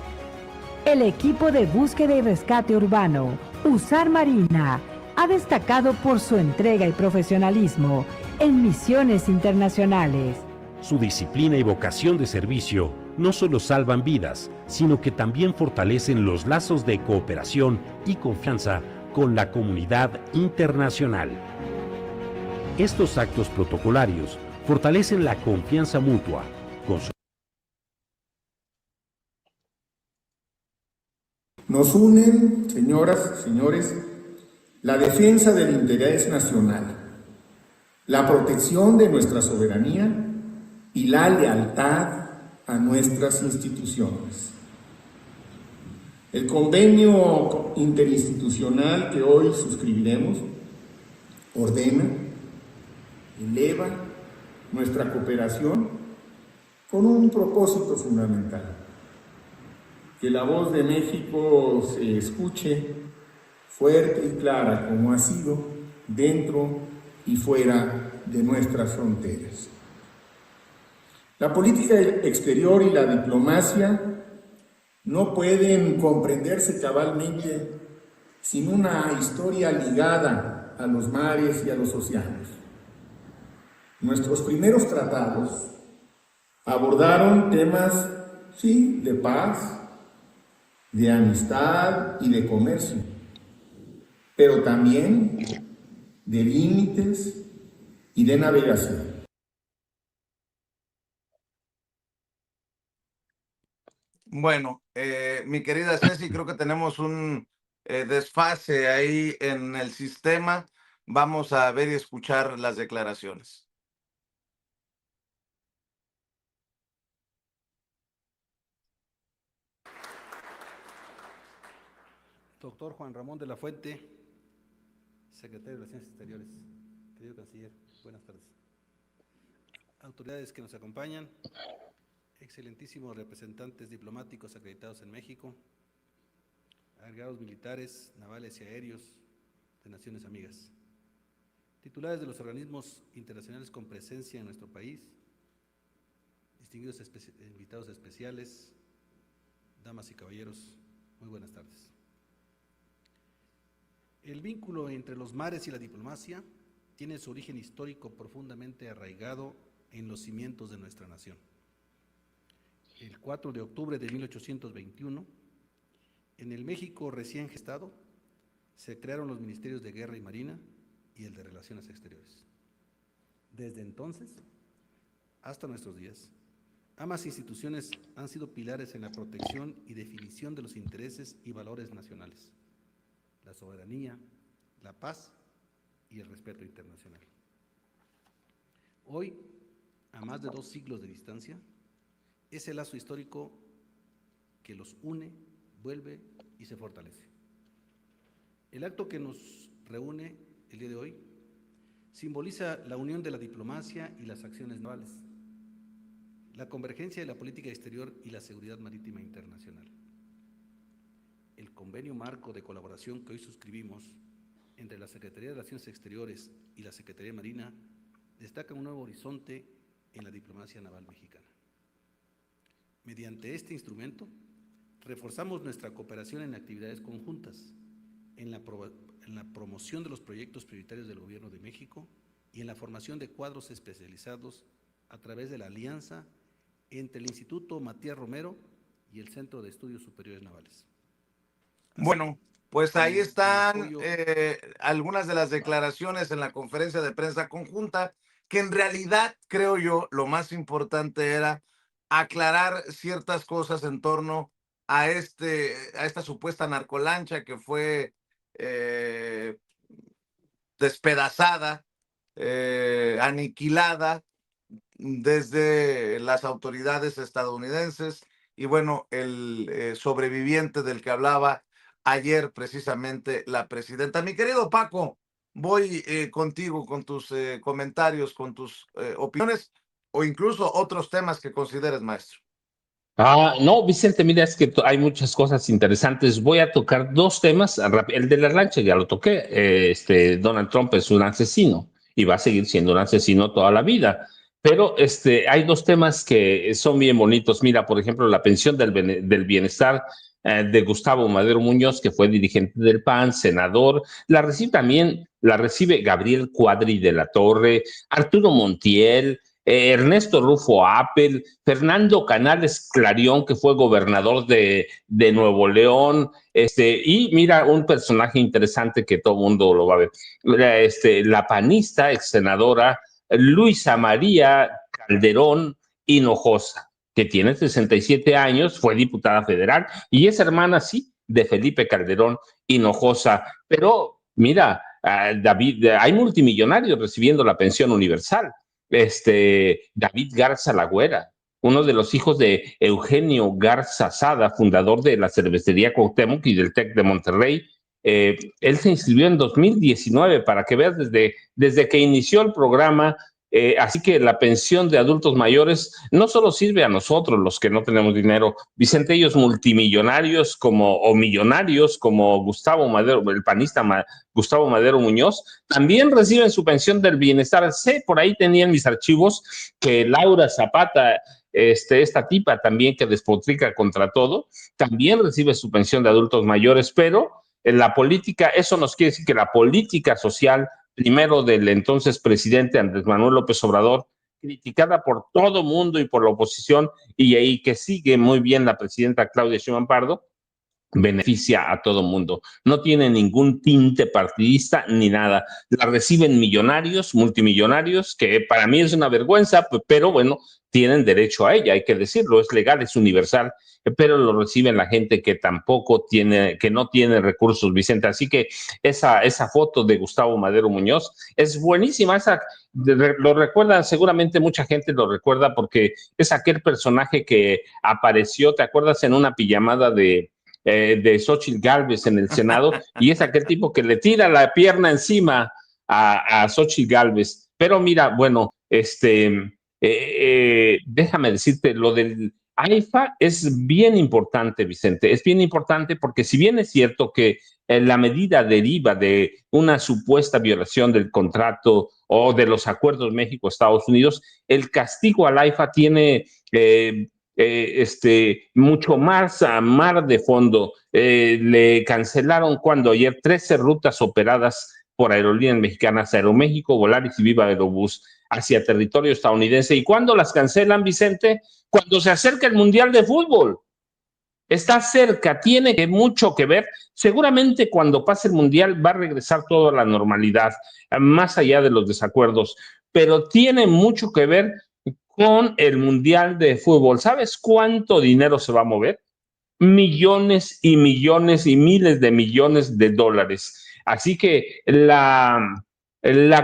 El equipo de búsqueda y rescate urbano, USAR Marina, ha destacado por su entrega y profesionalismo en misiones internacionales. Su disciplina y vocación de servicio no solo salvan vidas, sino que también fortalecen los lazos de cooperación y confianza con la comunidad internacional. Estos actos protocolarios fortalecen la confianza mutua. Nos unen, señoras y señores, la defensa del interés nacional, la protección de nuestra soberanía y la lealtad a nuestras instituciones. El convenio interinstitucional que hoy suscribiremos ordena, eleva nuestra cooperación con un propósito fundamental: que la voz de México se escuche fuerte y clara, como ha sido dentro y fuera de nuestras fronteras. La política exterior y la diplomacia no pueden comprenderse cabalmente sin una historia ligada a los mares y a los océanos. Nuestros primeros tratados abordaron temas, sí, de paz, de amistad y de comercio, pero también de límites y de navegación. Bueno, mi querida Ceci, creo que tenemos un desfase ahí en el sistema. Vamos a ver y escuchar las declaraciones. Doctor Juan Ramón de la Fuente, secretario de Relaciones Exteriores. Querido canciller, buenas tardes. Autoridades que nos acompañan, excelentísimos representantes diplomáticos acreditados en México, agregados militares, navales y aéreos de naciones amigas, titulares de los organismos internacionales con presencia en nuestro país, distinguidos invitados especiales, damas y caballeros, muy buenas tardes. El vínculo entre los mares y la diplomacia tiene su origen histórico profundamente arraigado en los cimientos de nuestra nación. El 4 de octubre de 1821, en el México recién gestado, Se crearon los Ministerios de Guerra y Marina y el de Relaciones Exteriores. Desde entonces hasta nuestros días, ambas instituciones han sido pilares en la protección y definición de los intereses y valores nacionales, la soberanía, la paz y el respeto internacional. Hoy, a más de 2 siglos de distancia, ese lazo histórico que los une, vuelve y se fortalece. El acto que nos reúne el día de hoy simboliza la unión de la diplomacia y las acciones navales, la convergencia de la política exterior y la seguridad marítima internacional. El convenio marco de colaboración que hoy suscribimos entre la Secretaría de Relaciones Exteriores y la Secretaría de Marina destaca un nuevo horizonte en la diplomacia naval mexicana. Mediante este instrumento, reforzamos nuestra cooperación en actividades conjuntas, en la promoción de los proyectos prioritarios del Gobierno de México y en la formación de cuadros especializados a través de la alianza entre el Instituto Matías Romero y el Centro de Estudios Superiores Navales. Bueno, pues ahí están algunas de las declaraciones en la conferencia de prensa conjunta, que en realidad, creo yo, lo más importante era aclarar ciertas cosas en torno a esta supuesta narcolancha que fue despedazada, aniquilada desde las autoridades estadounidenses. Y bueno, el sobreviviente del que hablaba ayer precisamente la presidenta. Mi querido Paco, voy contigo con tus comentarios, con tus opiniones o incluso otros temas que consideres, maestro. No, Vicente, mira, es que hay muchas interesantes. Voy a tocar 2 temas. El de la lancha ya lo toqué. Donald Trump es un asesino y va a seguir siendo un asesino toda la vida. Pero hay 2 temas que son bien bonitos. Mira, por ejemplo, la pensión del bienestar de Gustavo Madero Muñoz, que fue dirigente del PAN, senador. La recibe Gabriel Cuadri de la Torre, Arturo Montiel, Ernesto Rufo Apel, Fernando Canales Clarión, que fue gobernador de Nuevo León, y mira, un personaje interesante que todo el mundo lo va a ver, la panista, ex senadora Luisa María Calderón Hinojosa, que tiene 67 años, fue diputada federal y es hermana, sí, de Felipe Calderón Hinojosa. Pero mira, David, hay multimillonarios recibiendo la pensión universal. David Garza Lagüera, uno de los hijos de Eugenio Garza Sada, fundador de la cervecería Cuauhtémoc y del TEC de Monterrey. Él se inscribió en 2019, para que veas, desde que inició el programa. Así que la pensión de adultos mayores no solo sirve a nosotros, los que no tenemos dinero, Vicente, ellos multimillonarios o millonarios como Gustavo Madero, el panista Gustavo Madero Muñoz, también reciben su pensión del bienestar. Por ahí tenían mis archivos que Laura Zapata, esta tipa también que despotrica contra todo, también recibe su pensión de adultos mayores, pero en la política, eso nos quiere decir que la política social, primero del entonces presidente Andrés Manuel López Obrador, criticada por todo mundo y por la oposición, y ahí que sigue muy bien la presidenta Claudia Sheinbaum Pardo, beneficia a todo mundo. No tiene ningún tinte partidista ni nada. La reciben millonarios, multimillonarios, que para mí es una vergüenza, pero bueno, tienen derecho a ella, hay que decirlo, es legal, es universal, pero lo reciben la gente que no tiene recursos, Vicente. Así que esa foto de Gustavo Madero Muñoz es buenísima. Lo recuerdan, seguramente mucha gente lo recuerda porque es aquel personaje que apareció, ¿te acuerdas? En una pijamada de Xóchitl Gálvez en el Senado, y es aquel tipo que le tira la pierna encima a Xóchitl Gálvez. Pero mira, bueno, déjame decirte, lo del AIFA es bien importante, Vicente, es bien importante porque si bien es cierto que la medida deriva de una supuesta violación del contrato o de los acuerdos México-Estados Unidos, el castigo al AIFA tiene mucho más a mar de fondo. Le cancelaron ayer 13 rutas operadas por aerolíneas mexicanas, Aeroméxico, Volaris y Viva Aerobús, hacia territorio estadounidense. ¿Y cuándo las cancelan, Vicente? Cuando se acerca el Mundial de Fútbol. está cerca, tiene mucho que ver. Seguramente cuando pase el Mundial va a regresar todo a la normalidad, más allá de los desacuerdos, pero tiene mucho que ver con el Mundial de Fútbol. ¿Sabes cuánto dinero se va a mover? Millones y millones y miles de millones de dólares. Así que la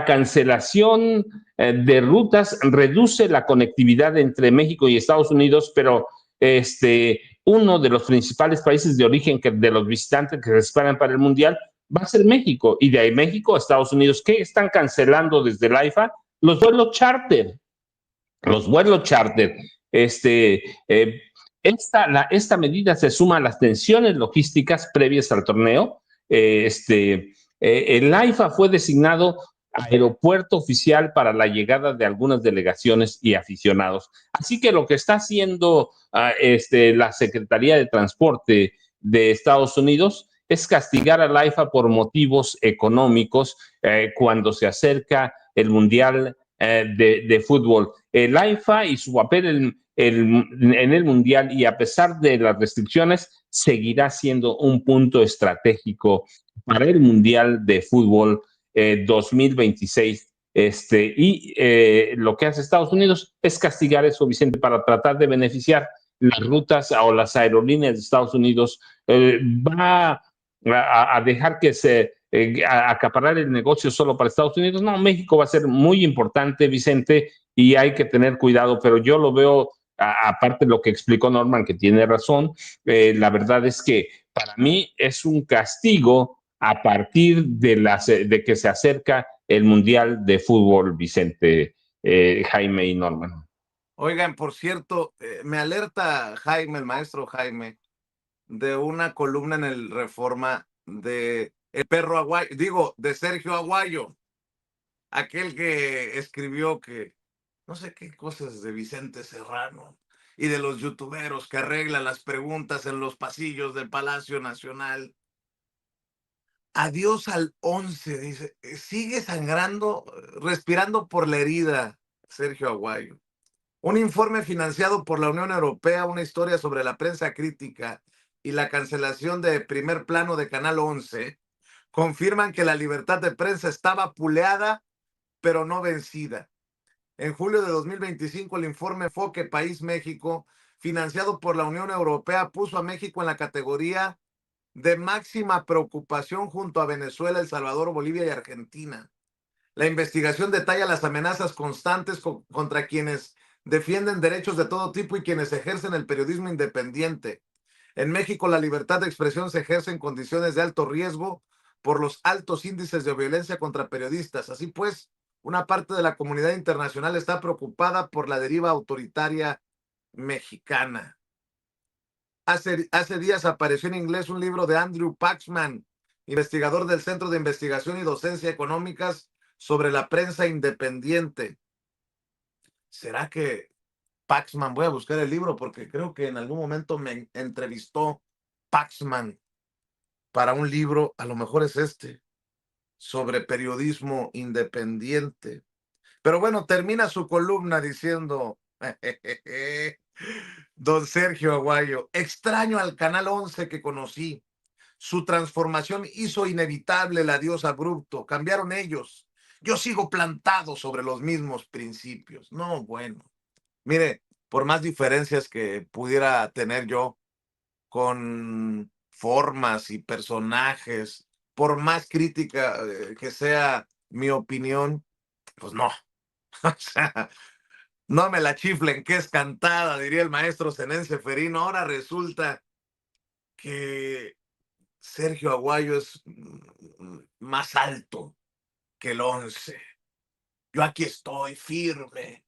cancelación de rutas reduce la conectividad entre México y Estados Unidos, pero uno de los principales países de origen de los visitantes que se esperan para el Mundial va a ser México, y de ahí México a Estados Unidos. ¿Qué están cancelando desde el AIFA? Los vuelos charter. Los vuelos charter. Esta medida se suma a las tensiones logísticas previas al torneo. El AIFA fue designado aeropuerto oficial para la llegada de algunas delegaciones y aficionados. Así que lo que está haciendo la Secretaría de Transporte de Estados Unidos es castigar al AIFA por motivos económicos cuando se acerca el Mundial de fútbol. El AIFA y su papel en el Mundial, y a pesar de las restricciones, seguirá siendo un punto estratégico para el Mundial de Fútbol 2026. Lo que hace Estados Unidos es castigar eso, Vicente, para tratar de beneficiar las rutas o las aerolíneas de Estados Unidos. Va a dejar que se acaparar el negocio solo para Estados Unidos. No, México va a ser muy importante, Vicente, y hay que tener cuidado, pero yo lo veo, aparte de lo que explicó Norman, que tiene razón. La verdad es que para mí es un castigo a partir de que se acerca el Mundial de Fútbol, Vicente, Jaime y Norman. Oigan, por cierto, me alerta Jaime, el maestro Jaime, de una columna en el Reforma de el perro Aguayo, digo, de Sergio Aguayo, aquel que escribió que no sé qué cosas de Vicente Serrano y de los youtuberos que arreglan las preguntas en los pasillos del Palacio Nacional. Adiós al 11, dice, sigue sangrando, respirando por la herida, Sergio Aguayo. Un informe financiado por la Unión Europea, una historia sobre la prensa crítica y la cancelación de Primer Plano de Canal 11, confirman que la libertad de prensa está vapuleada, pero no vencida. En julio de 2025, el informe Enfoque País México, financiado por la Unión Europea, puso a México en la categoría de máxima preocupación junto a Venezuela, El Salvador, Bolivia y Argentina. La investigación detalla las amenazas constantes contra quienes defienden derechos de todo tipo y quienes ejercen el periodismo independiente. En México, la libertad de expresión se ejerce en condiciones de alto riesgo por los altos índices de violencia contra periodistas. Así pues, una parte de la comunidad internacional está preocupada por la deriva autoritaria mexicana. Hace días apareció en inglés un libro de Andrew Paxman, investigador del Centro de Investigación y Docencia Económicas, sobre la prensa independiente. ¿Será que Paxman, voy a buscar el libro porque creo que en algún momento me entrevistó Paxman para un libro, a lo mejor es sobre periodismo independiente? Pero bueno, termina su columna diciendo, don Sergio Aguayo, extraño al Canal 11 que conocí. Su transformación hizo inevitable el adiós abrupto. Cambiaron ellos. Yo sigo plantado sobre los mismos principios. No, bueno. Mire, por más diferencias que pudiera tener yo con formas y personajes, por más crítica que sea mi opinión, pues no. O sea, no me la chiflen, que es cantada, diría el maestro Zenén Ceferino. Ahora resulta que Sergio Aguayo es más alto que el 11. Yo aquí estoy firme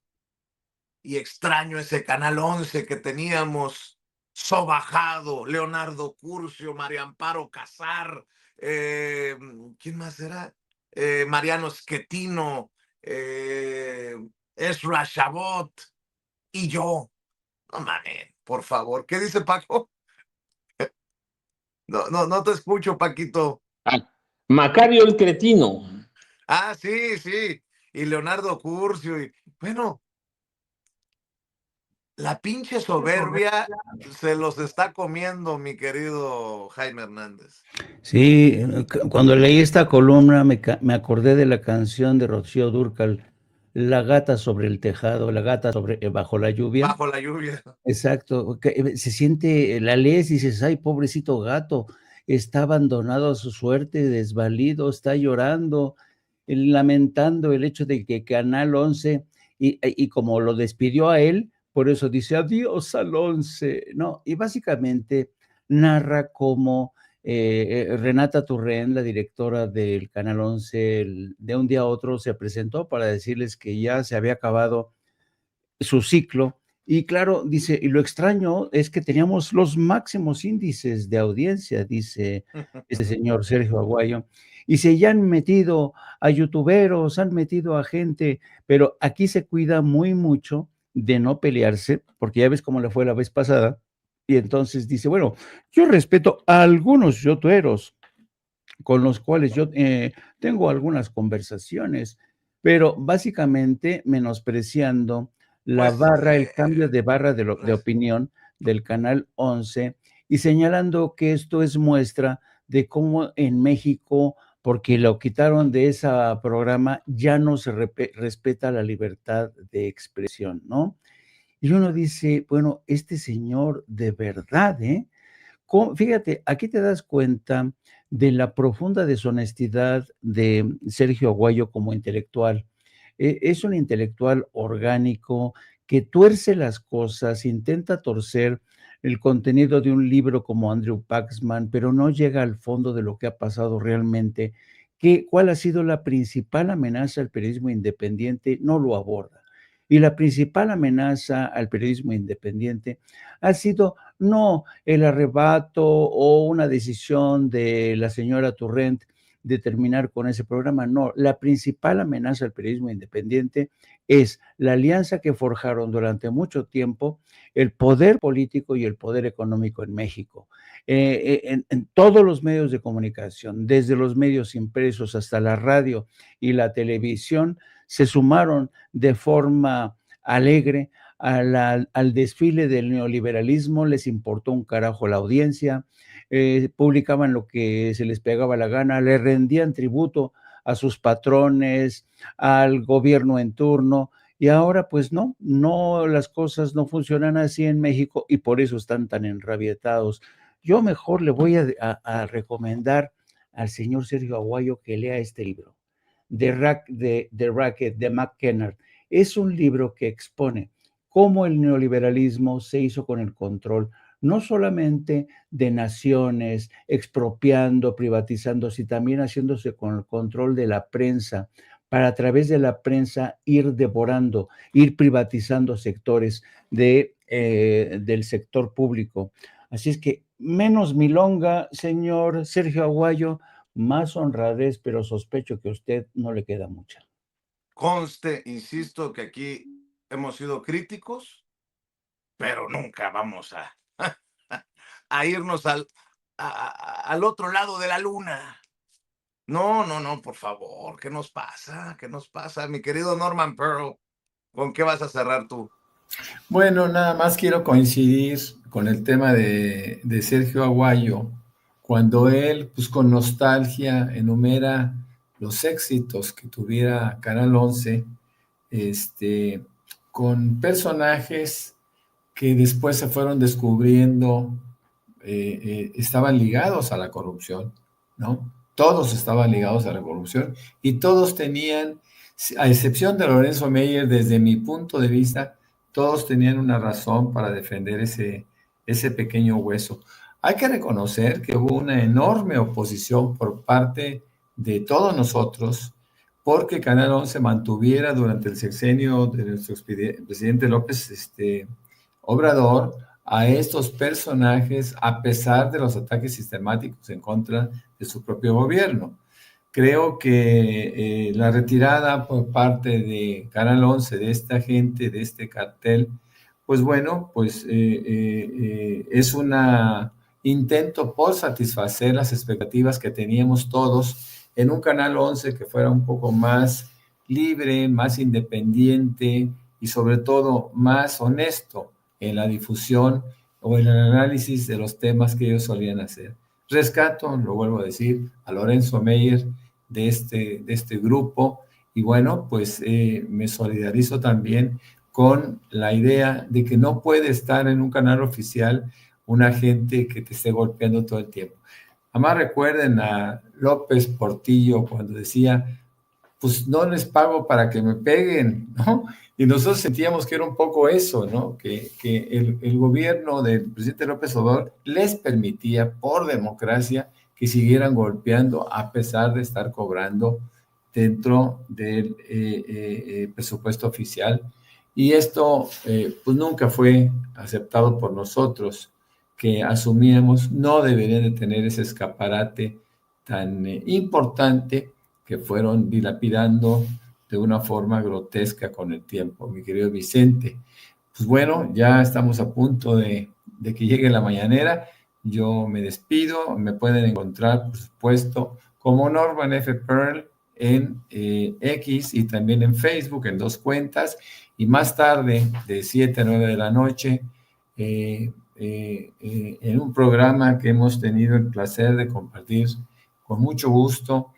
y extraño ese Canal 11 que teníamos sobajado. Leonardo Curcio, María Amparo Casar, ¿quién más era? Mariano Schettino, Ezra Chabot y yo. No mames, por favor. ¿Qué dice Paco? No te escucho, Paquito. Macario el Cretino. Ah, sí, sí. Y Leonardo Curcio. Y, bueno, La pinche soberbia se los está comiendo, mi querido Jaime Hernández. Sí, cuando leí esta columna me acordé de la canción de Rocío Dúrcal, La gata sobre el tejado, la gata bajo la lluvia. Bajo la lluvia. Exacto, se siente, la lees y dices, ay, pobrecito gato, está abandonado a su suerte, desvalido, está llorando, lamentando el hecho de que Canal 11, y como lo despidió a él, por eso dice adiós al 11, ¿no? Y básicamente narra cómo Renata Turrén, la directora del Canal 11, de un día a otro se presentó para decirles que ya se había acabado su ciclo. Y claro, dice, y lo extraño es que teníamos los máximos índices de audiencia, dice este señor Sergio Aguayo, y se ya han metido a youtuberos, han metido a gente, pero aquí se cuida muy mucho de no pelearse, porque ya ves cómo le fue la vez pasada, y entonces dice, bueno, yo respeto a algunos youtuberos con los cuales yo tengo algunas conversaciones, pero básicamente menospreciando la barra, el cambio de barra de opinión del Canal 11 y señalando que esto es muestra de cómo en México, porque lo quitaron de ese programa, ya no se respeta la libertad de expresión, ¿no? Y uno dice, bueno, este señor de verdad, ¿eh? Fíjate, aquí te das cuenta de la profunda deshonestidad de Sergio Aguayo como intelectual. Es un intelectual orgánico que tuerce las cosas, intenta torcer el contenido de un libro como Andrew Paxman, pero no llega al fondo de lo que ha pasado realmente. ¿Cuál ha sido la principal amenaza al periodismo independiente? No lo aborda. Y la principal amenaza al periodismo independiente ha sido no el arrebato o una decisión de la señora Torrent de terminar con ese programa, no. La principal amenaza al periodismo independiente es la alianza que forjaron durante mucho tiempo el poder político y el poder económico en México. En todos los medios de comunicación, desde los medios impresos hasta la radio y la televisión, se sumaron de forma alegre al desfile del neoliberalismo, les importó un carajo la audiencia, publicaban lo que se les pegaba la gana, le rendían tributo a sus patrones, al gobierno en turno, y ahora pues no, las cosas no funcionan así en México y por eso están tan enrabietados. Yo mejor le voy a recomendar al señor Sergio Aguayo que lea este libro, The Racket, de McKenna. Es un libro que expone cómo el neoliberalismo se hizo con el control, no solamente de naciones, expropiando, privatizando, sino también haciéndose con el control de la prensa, para a través de la prensa ir devorando, ir privatizando sectores del sector público. Así es que menos milonga, señor Sergio Aguayo, más honradez, pero sospecho que a usted no le queda mucha. Conste, insisto, que aquí hemos sido críticos, pero nunca vamos a irnos al otro lado de la luna. No, por favor, ¿qué nos pasa? ¿Qué nos pasa? Mi querido Norman Pearl, ¿con qué vas a cerrar tú? Bueno, nada más quiero coincidir con el tema de Sergio Aguayo, cuando él, pues con nostalgia, enumera los éxitos que tuviera Canal 11, con personajes que después se fueron descubriendo, estaban ligados a la corrupción, ¿no? Todos estaban ligados a la corrupción y todos tenían, a excepción de Lorenzo Meyer, desde mi punto de vista, todos tenían una razón para defender ese pequeño hueso. Hay que reconocer que hubo una enorme oposición por parte de todos nosotros porque Canal 11 mantuviera durante el sexenio de nuestro presidente López Obrador a estos personajes a pesar de los ataques sistemáticos en contra de su propio gobierno. Creo que la retirada por parte de Canal 11 de esta gente, de este cartel, pues bueno, pues es un intento por satisfacer las expectativas que teníamos todos en un Canal 11 que fuera un poco más libre, más independiente y sobre todo más honesto. en la difusión o en el análisis de los temas que ellos solían hacer. Rescato, lo vuelvo a decir, a Lorenzo Meyer de este grupo, y bueno, pues me solidarizo también con la idea de que no puede estar en un canal oficial una gente que te esté golpeando todo el tiempo. Además recuerden a López Portillo cuando decía, pues no les pago para que me peguen, ¿no? Y nosotros sentíamos que era un poco eso, ¿no? Que el gobierno del presidente López Obrador les permitía, por democracia, que siguieran golpeando a pesar de estar cobrando dentro del presupuesto oficial. Y esto, pues nunca fue aceptado por nosotros, que asumíamos no deberían de tener ese escaparate tan importante que fueron dilapidando de una forma grotesca con el tiempo, mi querido Vicente. Pues bueno, ya estamos a punto de que llegue la mañanera. Yo me despido, me pueden encontrar, por supuesto, como Norman F. Pearl en X y también en Facebook, en 2 cuentas, y más tarde, de 7 a 9 de la noche, en un programa que hemos tenido el placer de compartir con mucho gusto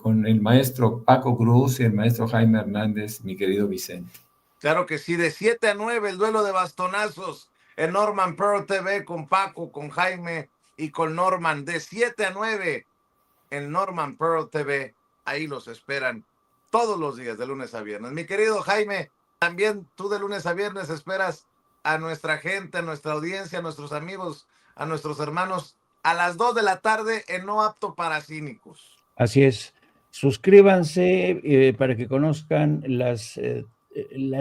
con el maestro Paco Cruz y el maestro Jaime Hernández, mi querido Vicente. Claro que sí, de 7 a 9, el duelo de bastonazos en Norman Pearl TV con Paco, con Jaime y con Norman. De 7 a 9 en Norman Pearl TV. Ahí los esperan todos los días, de lunes a viernes. Mi querido Jaime, también tú de lunes a viernes esperas a nuestra gente, a nuestra audiencia, a nuestros amigos, a nuestros hermanos, a las 2 de la tarde en No Apto para Cínicos. Así es. Suscríbanse para que conozcan la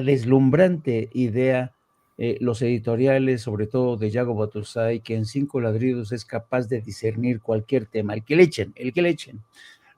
deslumbrante idea, los editoriales, sobre todo de Yago Batusay, que en 5 ladridos es capaz de discernir cualquier tema, el que le echen.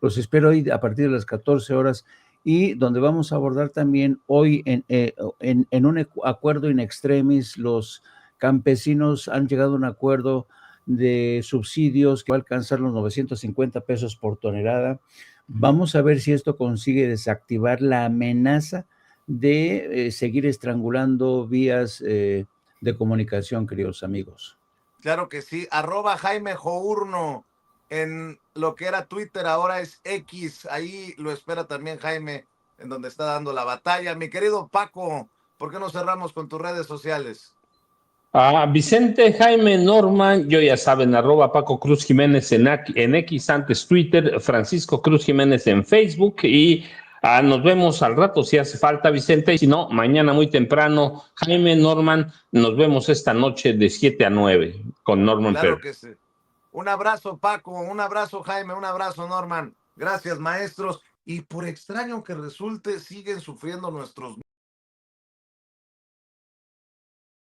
Los espero hoy a partir de las 14 horas y donde vamos a abordar también hoy en un acuerdo in extremis. Los campesinos han llegado a un acuerdo de subsidios que va a alcanzar los 950 pesos por tonelada. Vamos a ver si esto consigue desactivar la amenaza de seguir estrangulando vías de comunicación, queridos amigos. Claro que sí, @Jaime Journo en lo que era Twitter, ahora es X, ahí lo espera también Jaime, en donde está dando la batalla. Mi querido Paco, ¿por qué no cerramos con tus redes sociales? Vicente, Jaime, Norman, yo ya saben, @Paco Cruz Jiménez en X, antes Twitter, Francisco Cruz Jiménez en Facebook, y nos vemos al rato si hace falta, Vicente, y si no, mañana muy temprano. Jaime, Norman, nos vemos esta noche de 7 a 9 con Norman Claro Pearl. que sí. Un abrazo, Paco, un abrazo, Jaime, un abrazo, Norman. Gracias, maestros. Y por extraño que resulte, siguen sufriendo nuestros